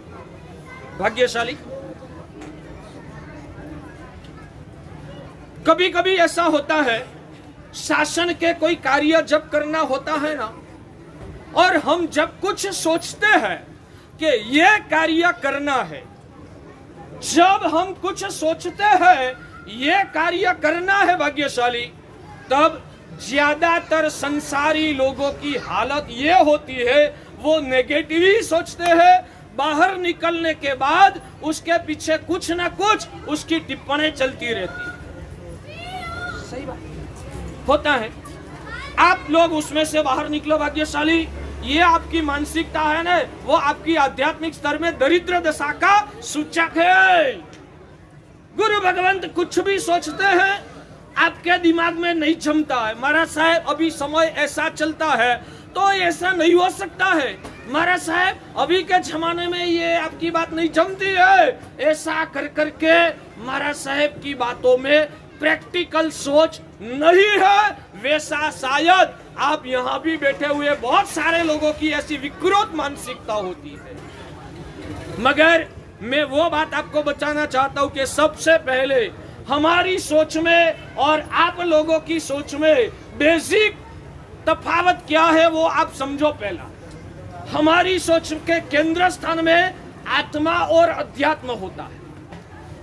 भाग्यशाली कभी कभी ऐसा होता है, शासन के कोई कार्य जब करना होता है ना, और हम जब कुछ सोचते हैं कि ये कार्य करना है, जब हम कुछ सोचते हैं ये कार्य करना है भाग्यशाली, तब ज्यादातर संसारी लोगों की हालत ये होती है, वो नेगेटिव ही सोचते हैं। बाहर निकलने के बाद उसके पीछे कुछ ना कुछ उसकी टिप्पणी चलती रहती है। सही बात होता है। आप लोग उसमें से बाहर निकलो भाग्यशाली, ये आपकी मानसिकता है ना, वो आपकी आध्यात्मिक स्तर में दरिद्र दशा का सूचक है। गुरु भगवंत कुछ भी सोचते हैं, आपके दिमाग में नहीं जमता है। महाराज साहब अभी समय ऐसा चलता है तो ऐसा नहीं हो सकता है, महाराज साहब अभी के जमाने में ये आपकी बात नहीं जमती है। ऐसा कर करके महाराज साहब की बातों में प्रैक्टिकल सोच नहीं है। वैसा शायद आप यहाँ भी बैठे हुए बहुत सारे लोगों की ऐसी विकृत मानसिकता होती है। मगर मैं वो बात आपको बताना चाहता हूँ कि सबसे पहले हमारी सोच में और आप लोगों की सोच में बेसिक तफावत क्या है वो आप समझो। पहला, हमारी सोच के केंद्र स्थान में आत्मा और अध्यात्म होता है।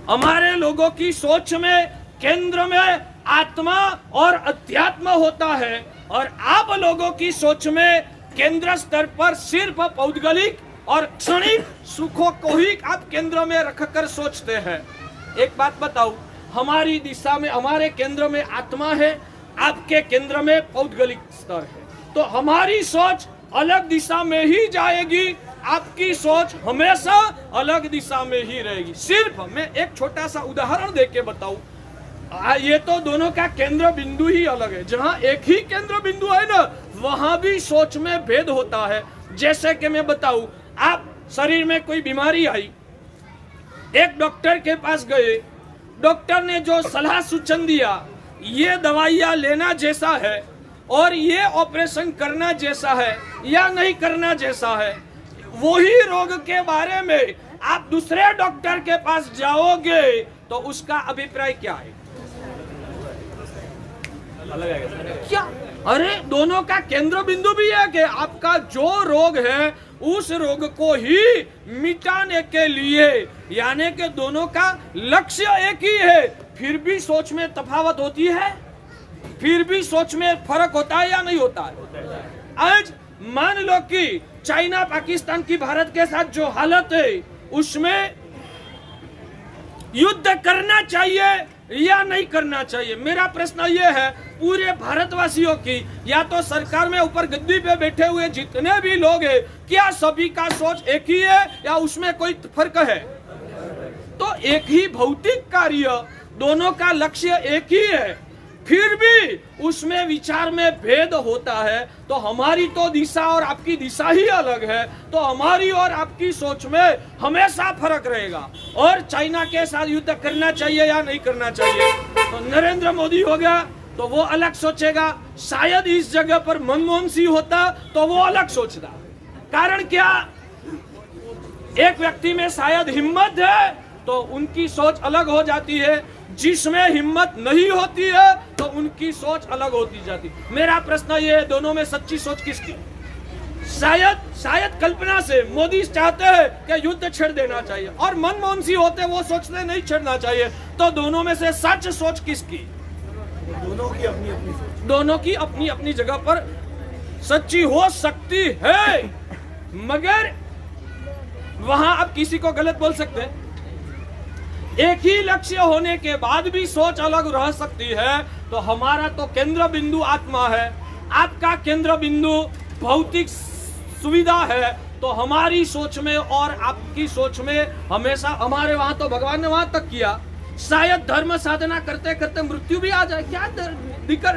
हमारे लोगों की सोच में केंद्र में आत्मा और अध्यात्म होता है, और आप लोगों की सोच में केंद्र स्तर पर सिर्फ पौद्गलिक और क्षणिक सुखों को ही आप केंद्र में रखकर सोचते हैं। एक बात बताऊं, हमारी दिशा में हमारे केंद्र में आत्मा है, आपके केंद्र में पौद्गलिक स्तर है, तो हमारी सोच अलग दिशा में ही जाएगी, आपकी सोच हमेशा अलग दिशा में ही रहेगी। सिर्फ मैं एक छोटा सा उदाहरण देके बताऊं, ये तो दोनों का केंद्र बिंदु ही अलग है। जहां एक ही केंद्र बिंदु है ना, वहां भी सोच में भेद होता है। जैसे कि मैं बताऊं, आप शरीर में कोई बीमारी आई, एक डॉक्टर के पास गए, डॉक्टर ने जो सलाह सूचन दिया, ये दवाइयां लेना जैसा है और ये ऑपरेशन करना जैसा है या नहीं करना जैसा है, वही रोग के बारे में आप दूसरे डॉक्टर के पास जाओगे तो उसका अभिप्राय क्या है? क्या? अरे दोनों का केंद्र बिंदु भी है कि आपका जो रोग है उस रोग को ही मिटाने के लिए, यानी कि दोनों का लक्ष्य एक ही है, फिर भी सोच में तफावत होती है, फिर भी सोच में फर्क होता है या नहीं होता है? आज मान लो कि चाइना पाकिस्तान की भारत के साथ जो हालत है, उसमें युद्ध करना चाहिए या नहीं करना चाहिए? मेरा प्रश्न ये है पूरे भारतवासियों की, या तो सरकार में ऊपर गद्दी पे बैठे हुए जितने भी लोग हैं, क्या सभी का सोच एक ही है या उसमें कोई फर्क है? तो एक ही भौतिक कार्य, दोनों का लक्ष्य एक ही है, फिर भी उसमें विचार में भेद होता है। तो हमारी तो दिशा और आपकी दिशा ही अलग है, तो हमारी और आपकी सोच में हमेशा फर्क रहेगा। और चाइना के साथ युद्ध करना चाहिए या नहीं करना चाहिए, तो नरेंद्र मोदी हो गया तो वो अलग सोचेगा, शायद इस जगह पर मनमोहन सिंह होता तो वो अलग सोचता। कारण क्या? एक व्यक्ति में शायद हिम्मत है तो उनकी सोच अलग हो जाती है, जिसमें हिम्मत नहीं होती है तो उनकी सोच अलग होती जाती। मेरा प्रश्न ये है, दोनों में सच्ची सोच किसकी? शायद कल्पना से मोदी चाहते हैं कि युद्ध छेड़ देना चाहिए, और मनमोहन सिंह होते वो सोचते नहीं छेड़ना चाहिए, तो दोनों में से सच सोच किसकी? दोनों की अपनी अपनी जगह पर सच्ची हो सकती है, मगर वहां आप किसी को गलत बोल सकते हैं। एक ही लक्ष्य होने के बाद भी सोच अलग रह सकती है। तो हमारा तो केंद्र बिंदु आत्मा है, आपका केंद्र बिंदु भौतिक सुविधा है। तो हमारी सोच में और आपकी सोच में हमेशा, हमारे वहां तो भगवान ने वहां तक किया, शायद धर्म साधना करते करते मृत्यु भी आ जाए, क्या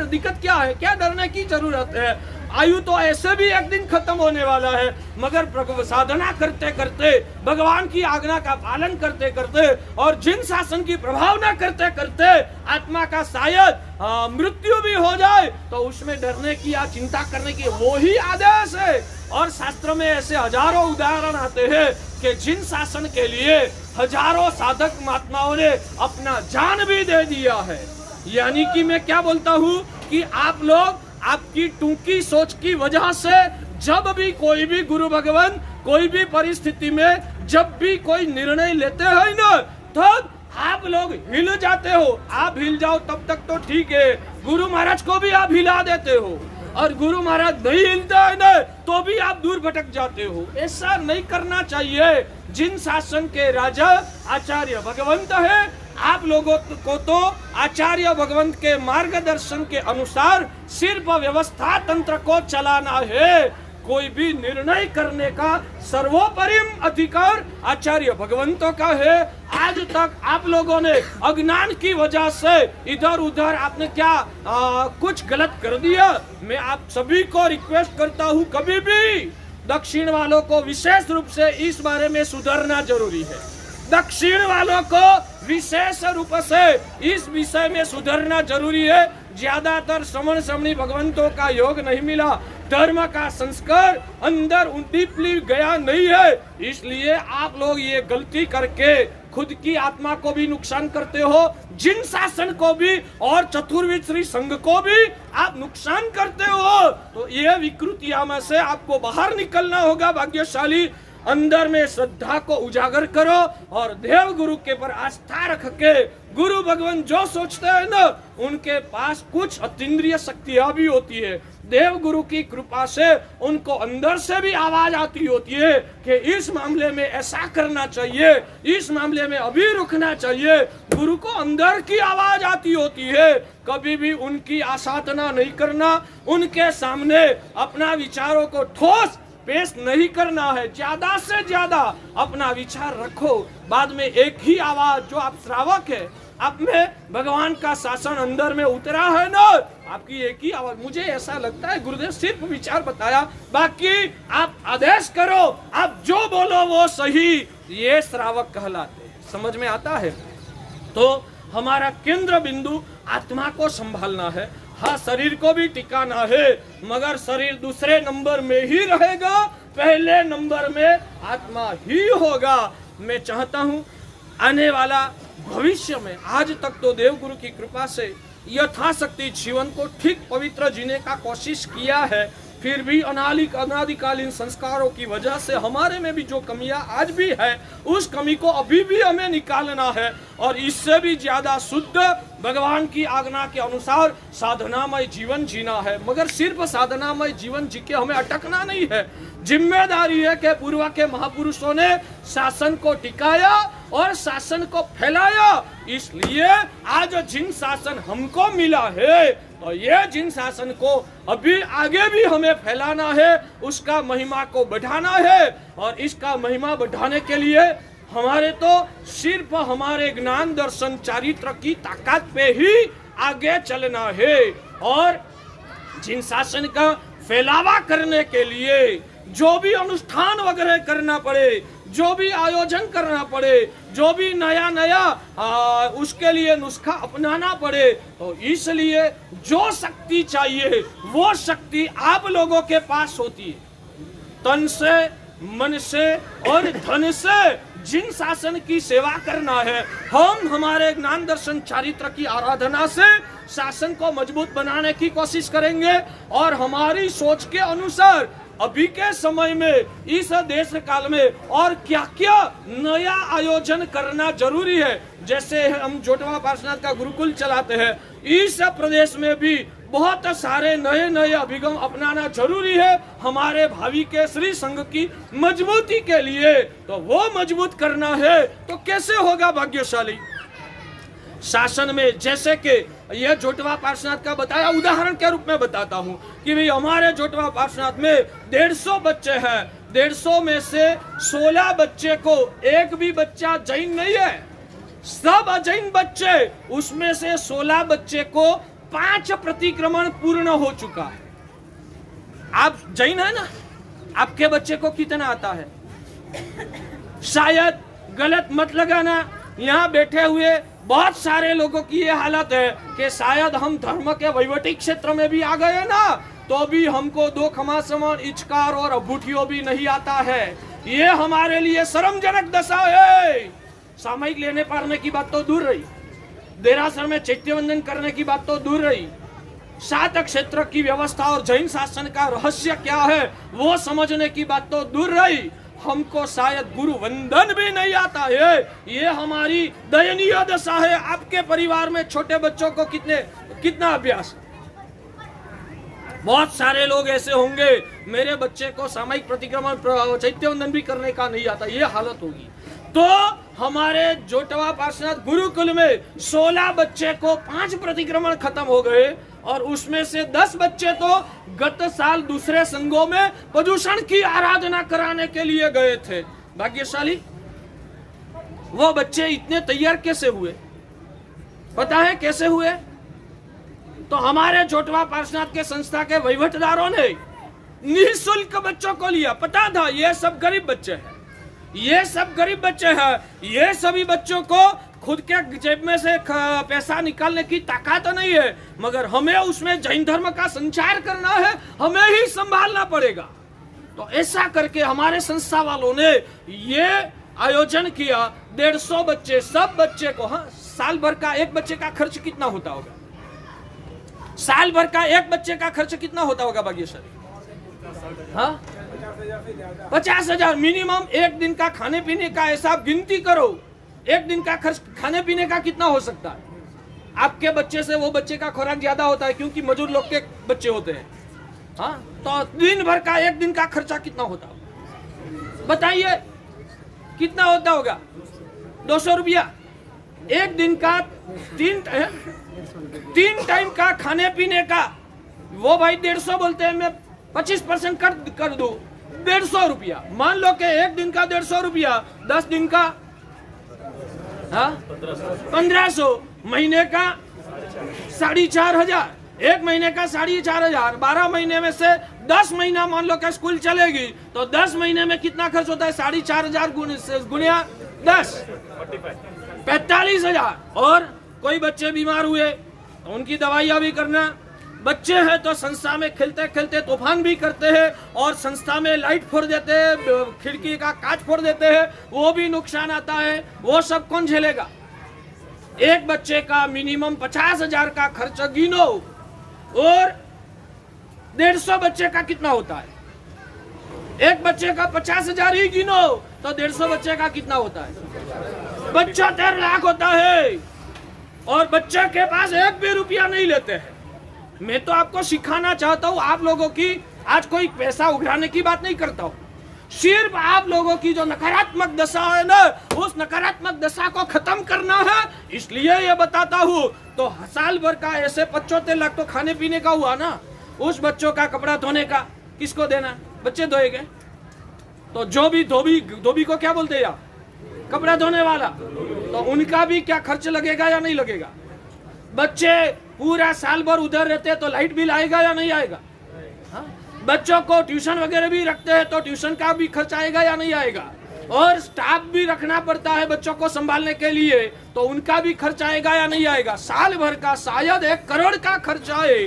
दिक्कत क्या है, क्या डरने की जरूरत है? आयु तो ऐसे भी एक दिन खत्म होने वाला है, मगर साधना करते करते, भगवान की आज्ञा का पालन करते करते और जिन शासन की प्रभावना करते करते आत्मा का शायद मृत्यु भी हो जाए, तो उसमें डरने की या चिंता करने की वो ही आदेश है। और शास्त्र में ऐसे हजारों उदाहरण आते हैं कि जिन शासन के लिए हजारों साधक महात्माओं ने अपना जान भी दे दिया है। यानी कि मैं क्या बोलता हूँ कि आप लोग आपकी टूंकी सोच की वजह से जब भी कोई भी गुरु भगवान कोई भी परिस्थिति में जब भी कोई निर्णय लेते हैं ना, तब आप लोग हिल जाते हो। आप हिल जाओ तब तक तो ठीक है, गुरु महाराज को भी आप हिला देते हो, और गुरु महाराज नहीं हिलते हैं ना तो भी आप दूर भटक जाते हो। ऐसा नहीं करना चाहिए। जिन शासन के राजा आचार्य भगवंत है, आप लोगों को तो आचार्य भगवंत के मार्गदर्शन के अनुसार सिर्फ व्यवस्था तंत्र को चलाना है। कोई भी निर्णय करने का सर्वोपरि अधिकार आचार्य भगवंतों का है। आज तक आप लोगों ने अज्ञान की वजह से इधर उधर आपने क्या कुछ गलत कर दिया। मैं आप सभी को रिक्वेस्ट करता हूँ, कभी भी दक्षिण वालों को विशेष रूप से इस बारे में सुधरना जरूरी है। दक्षिण वालों को विशेष रूप से इस विषय में सुधरना जरूरी है। ज्यादातर श्रवण श्रवणी भगवंतों का योग नहीं मिला, धर्म का संस्कार अंदर डीपली गया नहीं है, इसलिए आप लोग ये गलती करके खुद की आत्मा को भी नुकसान करते हो, जिन शासन को भी और चतुर्विद श्री संघ को भी आप नुकसान करते हो। तो ये विकृतियां में से आपको बाहर निकलना होगा। भाग्यशाली अंदर में श्रद्धा को उजागर करो और देव गुरु के पर आस्था रख के गुरु भगवान जो सोचते हैं ना, उनके पास कुछ अतीन्द्रिय शक्तियां भी होती है। देव गुरु की कृपा से उनको अंदर से भी आवाज आती होती है कि इस मामले में ऐसा करना चाहिए, इस मामले में अभी रुकना चाहिए। गुरु को अंदर की आवाज आती होती है। कभी भी उनकी आसाधना नहीं करना, उनके सामने अपना विचारों को ठोस पेश नहीं करना है। ज्यादा से ज्यादा अपना विचार रखो, बाद में एक ही आवाज, जो आप श्रावक है, आप में भगवान का शासन अंदर में उतरा है ना, आपकी एक ही आवाज। मुझे ऐसा लगता है गुरुदेव सिर्फ विचार बताया, बाकी आप आदेश करो, आप जो बोलो वो सही, ये श्रावक कहलाते हैं। समझ में आता है? तो हमारा केंद्र बिंदु आत्मा को संभालना है। हाँ, शरीर को भी टिकाना है, मगर शरीर दूसरे नंबर में ही रहेगा, पहले नंबर में आत्मा ही होगा। मैं चाहता हूँ आने वाला भविष्य में, आज तक तो देव गुरु की कृपा से यथाशक्ति जीवन को ठीक पवित्र जीने का कोशिश किया है, फिर भी अनादिकालीन संस्कारों की वजह से हमारे में भी जो कमियां आज भी है, उस कमी को अभी भी हमें निकालना है और इससे भी ज्यादा शुद्ध भगवान की आज्ञा के अनुसार साधनामय जीवन जीना है। मगर सिर्फ साधनामय जीवन जी के हमें अटकना नहीं है। जिम्मेदारी है कि पूर्व के महापुरुषों ने शासन को टिकाया और शासन को फैलाया, इसलिए आज जिन शासन हमको मिला है, तो ये जिन शासन को अभी आगे भी हमें फैलाना है, उसका महिमा को बढ़ाना है। और इसका महिमा बढ़ाने के लिए हमारे तो सिर्फ हमारे ज्ञान दर्शन चारित्र की ताकत पे ही आगे चलना है। और जिन शासन का फैलावा करने के लिए जो भी अनुष्ठान वगैरह करना पड़े, जो भी आयोजन करना पड़े, जो भी नया नया उसके लिए नुस्खा अपनाना पड़े, तो इसलिए जो शक्ति चाहिए वो शक्ति आप लोगों के पास होती है। तन से, मन से और धन से जिन शासन की सेवा करना है, हम हमारे ज्ञान दर्शन चारित्र की आराधना से शासन को मजबूत बनाने की कोशिश करेंगे। और हमारी सोच के अनुसार अभी के समय में, इस देश काल में और क्या क्या नया आयोजन करना जरूरी है। जैसे हम जोटवा पार्श्वनाथ का गुरुकुल चलाते हैं, इस प्रदेश में भी बहुत सारे नए नए अभिगम अपनाना जरूरी है हमारे भावी के श्री संघ की मजबूती के लिए। तो वो मजबूत करना है तो कैसे होगा भाग्यशाली? शासन में जैसे कि यह जोटवा पार्श्वनाथ का बताया, उदाहरण के रूप में बताता हूं कि भाई हमारे जोटवा पार्श्वनाथ में 150 बच्चे हैं। 150 में से 16 बच्चे को एक भी बच्चा जैन नहीं है, सब अजैन बच्चे। उसमें से 16 बच्चे को 5 प्रतिक्रमण पूर्ण हो चुका है। आप जैन है ना, आपके बच्चे को कितना आता है? शायद गलत मत लगाना, यहाँ बैठे हुए बहुत सारे लोगों की ये हालत है कि शायद हम धर्म के वैवटिक क्षेत्र में भी आ गए ना, तो भी हमको 2 खमा समान इचकार और अभूठियों भी नहीं आता है। ये हमारे लिए शर्मजनक दशा है। सामयिक लेने पारने की बात तो दूर रही, देरासर में चैत्यवंदन करने की बात तो दूर रही, 7 क्षेत्र की व्यवस्था और जैन शासन का रहस्य क्या है वो समझने की बात तो दूर रही, हमको शायद गुरु वंदन भी नहीं आता है। ये हमारी दयनीय दशा है। आपके परिवार में छोटे बच्चों को कितना अभ्यास? बहुत सारे लोग ऐसे होंगे, मेरे बच्चे को सामयिक प्रतिक्रमण चैत्यवंदन भी करने का नहीं आता, ये हालत होगी। तो हमारे जोटवा पार्श्वनाथ गुरुकुल में 16 बच्चे को 5 प्रतिक्रमण खत्म हो गए और उसमें से 10 बच्चे तो गत साल दूसरे संघों में प्रदूषण की आराधना कराने के लिए गए थे। भाग्यशाली वो बच्चे इतने तैयार कैसे हुए? पता है कैसे हुए? तो हमारे जोटवा पार्श्वनाथ के संस्था के वहीवटदारों ने निःशुल्क बच्चों को लिया। पता था ये सब गरीब बच्चे हैं, ये सब गरीब बच्चे हैं, ये सभी बच्चों को खुद के जेब में से पैसा निकालने की ताकत नहीं है, मगर हमें उसमें जैन धर्म का संचार करना है, हमें ही संभालना पड़ेगा। तो ऐसा करके हमारे संस्था वालों ने ये आयोजन किया। 150 बच्चे, सब बच्चे को, हाँ, साल भर का एक बच्चे का खर्च कितना होता होगा? साल भर का एक बच्चे का खर्च कितना होता होगा भाग्यशाली? हाँ, 50,000 मिनिमम। एक दिन का खाने पीने का ऐसा गिनती करो, एक दिन का खर्च खाने पीने का कितना हो सकता है? आपके बच्चे से वो बच्चे का खुराक ज्यादा होता है क्योंकि मजदूर लोग के बच्चे होते हैं। हाँ, तो दिन भर का एक दिन का खर्चा कितना होता होगा? बताइए कितना होता होगा? 200 रुपया। एक दिन का 3 टाइम का खाने पीने का, वो भाई 150 बोलते हैं, मैं 25% कर दूं, 150 रुपया। मान लो कि एक दिन का 150 रुपया, 10 दिन का 1500, महीने का 4,500, एक महीने का 4,500, 12 महीने में से 10 महीना मान लो कि स्कूल चलेगी तो 10 महीने में कितना खर्च होता है? 4,500 गुणिया 10, 45,000। और कोई बच्चे बीमार हुए तो उनकी दवाइयां भी करना। बच्चे हैं तो संस्था में खेलते खेलते तूफान भी करते हैं और संस्था में लाइट फोड़ देते हैं, खिड़की का कांच फोड़ देते हैं, वो भी नुकसान आता है। वो सब कौन झेलेगा? एक बच्चे का मिनिमम 50,000 का खर्च गिनो और 150 बच्चे का कितना होता है? एक बच्चे का 50,000 ही गिनो तो 150 बच्चे का कितना होता है? 75 लाख होता है। और बच्चे के पास एक भी रुपया नहीं लेते हैं। मैं तो आपको सिखाना चाहता हूँ, आप लोगों की, आज कोई पैसा उघराने की बात नहीं करता हूँ, सिर्फ आप लोगों की जो नकारात्मक दशा है ना, उस नकारात्मक दशा को खत्म करना है, इसलिए ये बताता हूँ। तो साल भर का ऐसे 75 लाख तो खाने पीने का हुआ ना, उस बच्चों का कपड़ा धोने का किसको देना? बच्चे धोएंगे तो जो भी धोबी को क्या बोलते हैं? कपड़ा धोने वाला। तो उनका भी क्या खर्च लगेगा या नहीं लगेगा? बच्चे पूरा साल भर उधर रहते हैं तो लाइट बिल आएगा या नहीं आएगा? हाँ? बच्चों को ट्यूशन वगैरह भी रखते हैं तो ट्यूशन का भी खर्च आएगा या नहीं आएगा? और स्टाफ भी रखना पड़ता है बच्चों को संभालने के लिए, तो उनका भी खर्च आएगा या नहीं आएगा? साल भर का शायद 1 करोड़ का खर्च आए।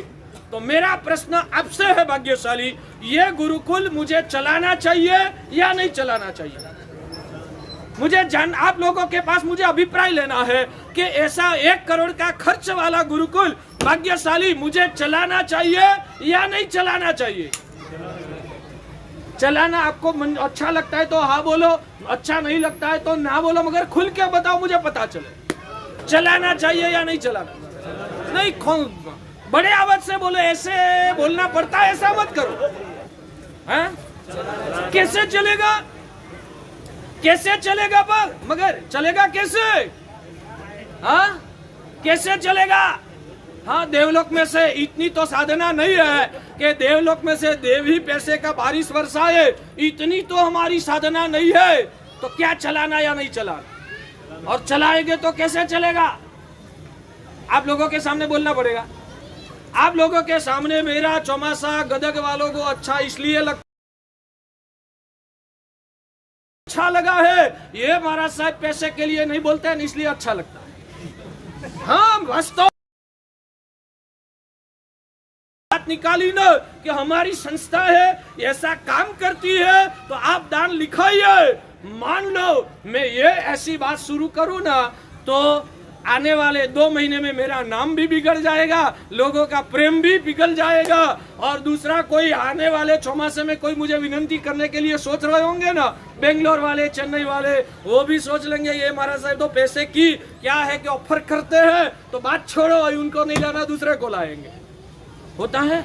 तो मेरा प्रश्न आपसे है भाग्यशाली, ये गुरुकुल मुझे चलाना चाहिए या नहीं चलाना चाहिए? मुझे आप लोगों के पास मुझे अभिप्राय लेना है कि ऐसा 1 करोड़ का खर्च वाला गुरुकुल भाग्यशाली मुझे चलाना चाहिए या नहीं चलाना चाहिए? चलाना आपको अच्छा लगता है तो हाँ बोलो, अच्छा नहीं लगता है तो ना बोलो, मगर खुल के बताओ, मुझे पता चले चलाना चाहिए या नहीं चलाना। नहीं, बड़े आवाज से बोलो, ऐसे बोलना पड़ता है, ऐसा मत करो। हैं? कैसे चलेगा? कैसे चलेगा? पर मगर चलेगा कैसे? हाँ, कैसे चलेगा? हाँ, देवलोक में से इतनी तो साधना नहीं है कि देवलोक में से देव ही पैसे का बारिश बरसाए, इतनी तो हमारी साधना नहीं है। तो क्या चलाना या नहीं चलाना? और चलाएंगे तो कैसे चलेगा? आप लोगों के सामने बोलना पड़ेगा। आप लोगों के सामने मेरा चौमासा गदग वालों को अच्छा इसलिए अच्छा लगा है, ये महाराज साहब पैसे के लिए नहीं बोलते हैं, इसलिए अच्छा लगता है। हाँ, वास्तव बात निकाली ना कि हमारी संस्था है, ऐसा काम करती है, तो आप दान लिखाइए। मान लो मैं ये ऐसी बात शुरू करूं ना, तो आने वाले 2 महीने में मेरा नाम भी बिगड़ जाएगा, लोगों का प्रेम भी पिघल जाएगा। और दूसरा, कोई आने वाले चौमासे में कोई मुझे विनंती करने के लिए सोच रहे होंगे ना, बेंगलोर वाले, चेन्नई वाले, वो भी सोच लेंगे ये महाराज साहब तो पैसे की क्या है कि ऑफर करते हैं, तो बात छोड़ो, उनको नहीं लाना, दूसरे को लाएंगे। होता है।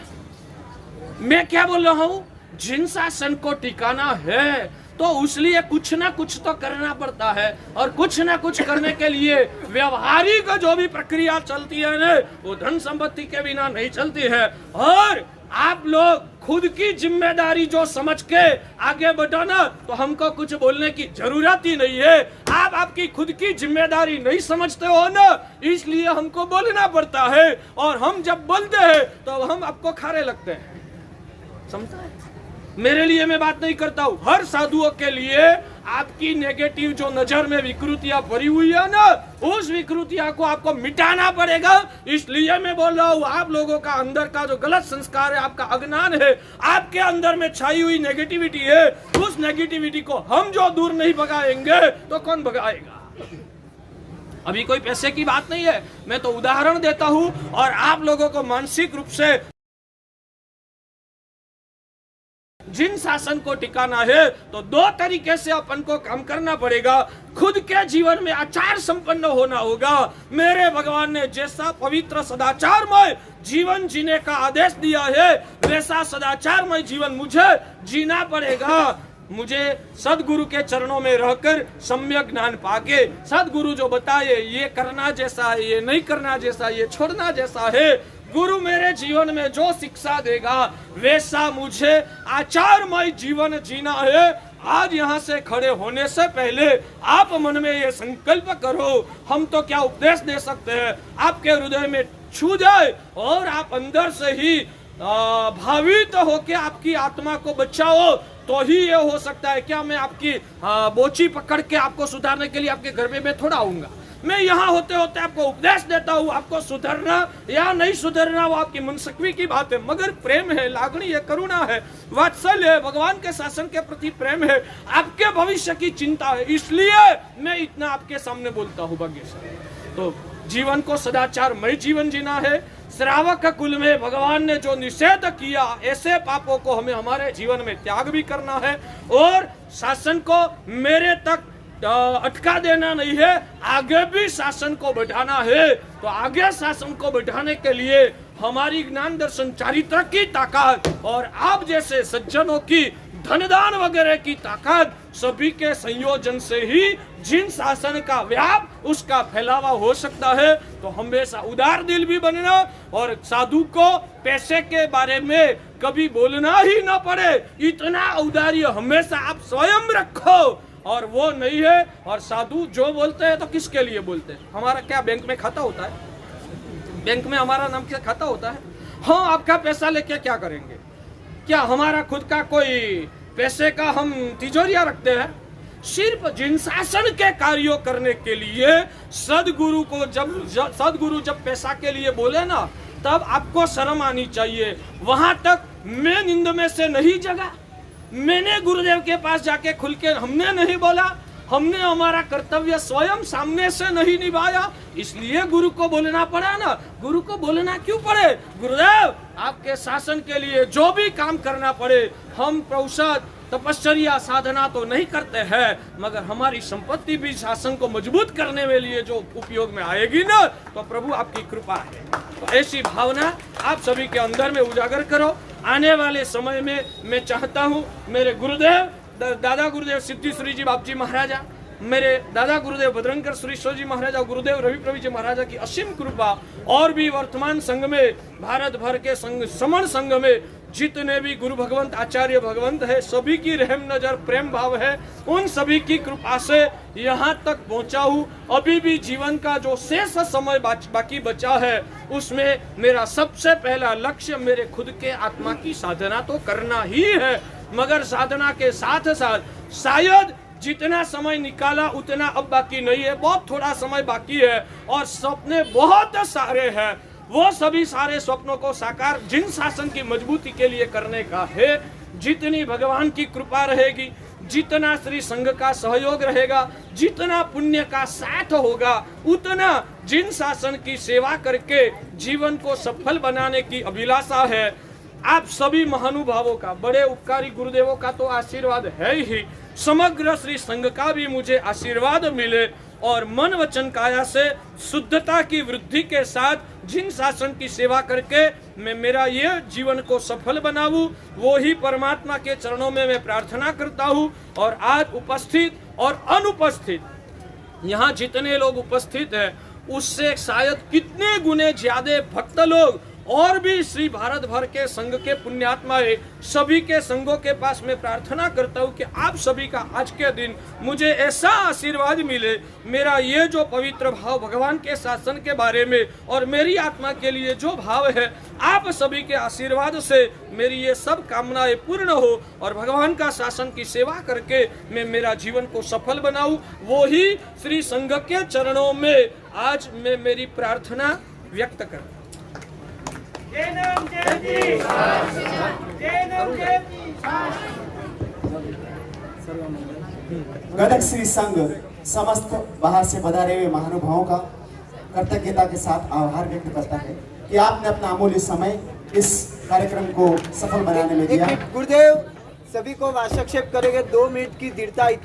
मैं क्या बोल रहा हूं? जिन शासन को टिकाना है तो उसलिए कुछ ना कुछ तो करना पड़ता है, और कुछ ना कुछ करने के लिए व्यवहारिक जो भी प्रक्रिया चलती है ना, वो धन संपत्ति के बिना नहीं चलती है। और आप लोग खुद की जिम्मेदारी जो समझ के आगे बढ़ो ना, तो हमको कुछ बोलने की जरूरत ही नहीं है। आप आपकी खुद की जिम्मेदारी नहीं समझते हो ना, इसलिए हमको बोलना पड़ता है। और हम जब बोलते हैं तो हम आपको खारे लगते हैं, समझता है? मेरे लिए मैं बात नहीं करता हूं, हर साधुओं के लिए आपकी नेगेटिव जो नजर में विकृतियां भरी हुई है ना, उस विकृतियां को आपको मिटाना पड़ेगा। इसलिए मैं बोल रहा हूं, आप लोगों का अंदर का जो गलत संस्कार है, आपका अज्ञान है, आपके अंदर में छाई हुई नेगेटिविटी है, उस नेगेटिविटी को हम जो दूर नहीं भगाएंगे तो कौन भगाएगा? अभी कोई पैसे की बात नहीं है, मैं तो उदाहरण देता हूं। और आप लोगों को मानसिक रूप से जिन शासन को टिकाना है, तो 2 तरीके से अपन को काम करना पड़ेगा। खुद के जीवन में आचार संपन्न होना होगा। मेरे भगवान ने जैसा पवित्र सदाचारमय जीवन जीने का आदेश दिया है, वैसा सदाचारमय जीवन मुझे जीना पड़ेगा। मुझे सदगुरु के चरणों में रहकर सम्यक ज्ञान पाके, सदगुरु जो बताए ये करना जैसा है, ये नहीं करना जैसा, ये छोड़ना जैसा है, गुरु मेरे जीवन में जो शिक्षा देगा वैसा मुझे आचारमय जीवन जीना है। आज यहाँ से खड़े होने से पहले आप मन में ये संकल्प करो। हम तो क्या उपदेश दे सकते हैं, आपके हृदय में छू जाए और आप अंदर से ही भावित होके आपकी आत्मा को बचाओ, तो ही ये हो सकता है। क्या मैं आपकी बोची पकड़ के आपको सुधारने के लिए आपके घर में मैं थोड़ा आऊंगा? मैं यहाँ होते होते आपको उपदेश देता हूँ, आपको सुधरना या नहीं सुधरना वो आपकी मनसकवी की बात है, मगर प्रेम है, लागणी है, करुणा है, वात्सल्य है, भगवान के शासन के प्रति प्रेम है, आपके भविष्य की चिंता है, इसलिए मैं इतना आपके सामने बोलता हूँ। भाग्यशाली तो जीवन को सदाचारमय जीवन जीना है। श्रावक कुल में भगवान ने जो निषेध किया, ऐसे पापों को हमें हमारे जीवन में त्याग भी करना है। और शासन को मेरे तक अटका देना नहीं है, आगे भी शासन को बढ़ाना है। तो आगे शासन को बढ़ाने के लिए हमारी ज्ञान दर्शन चारित्र की ताकत और आप जैसे सज्जनों की धनदान वगैरह की ताकत, सभी के संयोजन से ही जिन शासन का व्याप, उसका फैलावा हो सकता है। तो हमेशा उदार दिल भी बनना, और साधु को पैसे के बारे में कभी बोलना ही ना पड़े, इतना औदार्य हमेशा आप स्वयं रखो। और वो नहीं है। और साधु जो बोलते हैं तो किसके लिए बोलते हैं? हमारा क्या बैंक में खाता होता है? बैंक में हमारा नाम क्या खाता होता है? हाँ, आपका पैसा लेके क्या करेंगे? क्या हमारा खुद का कोई पैसे का हम तिजोरिया रखते हैं? सिर्फ जिन शासन के कार्यों करने के लिए सदगुरु को सदगुरु जब पैसा के लिए बोले ना, तब आपको शर्म आनी चाहिए। वहां तक मैं निंद में से नहीं जगा, मैंने गुरुदेव के पास जाके खुल के हमने नहीं बोला, हमने हमारा कर्तव्य स्वयं सामने से नहीं निभाया, इसलिए गुरु को बोलना पड़ा ना। गुरु को बोलना क्यों पड़े? गुरुदेव आपके शासन के लिए जो भी काम करना पड़े, हम प्रौषध तपस्या साधना तो नहीं करते हैं, मगर हमारी संपत्ति भी शासन को मजबूत करने के लिए जो उपयोग में आएगी ना, तो प्रभु आपकी कृपा है। तो ऐसी भावना आप सभी के अंदर में उजागर करो। आने वाले समय में मैं चाहता हूँ मेरे गुरुदेव दादा गुरुदेव सिद्धेश्वरी जी बाप जी महाराजा, मेरे दादा गुरुदेव भद्रंकर सुरेश्वर जी महाराजा, गुरुदेव रवि प्रभु जी महाराजा की असीम कृपा, और भी वर्तमान संघ में भारत भर के संघ समण संघ में जितने भी गुरु भगवंत आचार्य भगवंत है, सभी की रहम नजर प्रेम भाव है, उन सभी की कृपा से यहाँ तक पहुँचा हूँ। अभी भी जीवन का जो शेष समय बाकी बचा है, उसमें मेरा सबसे पहला लक्ष्य मेरे खुद के आत्मा की साधना तो करना ही है, मगर साधना के साथ साथ शायद जितना समय निकाला उतना अब बाकी नहीं है, बहुत थोड़ा समय बाकी है, और सपने बहुत सारे हैं। वो सभी सारे स्वप्नों को साकार जिन शासन की मजबूती के लिए करने का है, जितनी भगवान की कृपा रहेगी, जितना श्री संघ का सहयोग रहेगा, जितना पुण्य का साथ होगा, उतना जिन शासन की सेवा करके जीवन को सफल बनाने की अभिलाषा है। आप सभी महानुभावों का, बड़े उपकारी गुरुदेवों का तो आशीर्वाद है ही, समग्र श्री संघ का भी मुझे आशीर्वाद मिले, और मन वचन काया से शुद्धता की वृद्धि के साथ जिन शासन की सेवा करके मैं मेरा ये जीवन को सफल बनाऊं, वो ही परमात्मा के चरणों में मैं प्रार्थना करता हूं। और आज उपस्थित और अनुपस्थित यहाँ जितने लोग उपस्थित हैं, उससे शायद कितने गुने ज्यादा भक्त लोग और भी श्री भारत भर के संघ के पुण्यात्माएं, सभी के संघों के पास मैं प्रार्थना करता हूं कि आप सभी का आज के दिन मुझे ऐसा आशीर्वाद मिले, मेरा ये जो पवित्र भाव भगवान के शासन के बारे में और मेरी आत्मा के लिए जो भाव है, आप सभी के आशीर्वाद से मेरी ये सब कामनाएं पूर्ण हो, और भगवान का शासन की सेवा करके मैं मेरा जीवन को सफल बनाऊं। वो ही श्री संघ के चरणों में आज मैं मेरी प्रार्थना व्यक्त करता हूं। गदग श्री संघ समस्त बाहर से पधारे हुए महानुभावों का कृतज्ञता के साथ आभार व्यक्त करता है कि आपने अपना अमूल्य समय इस कार्यक्रम को सफल बनाने में दिया। गुरुदेव सभी को वार्षिक करेंगे, 2 मिनट की दृढ़ता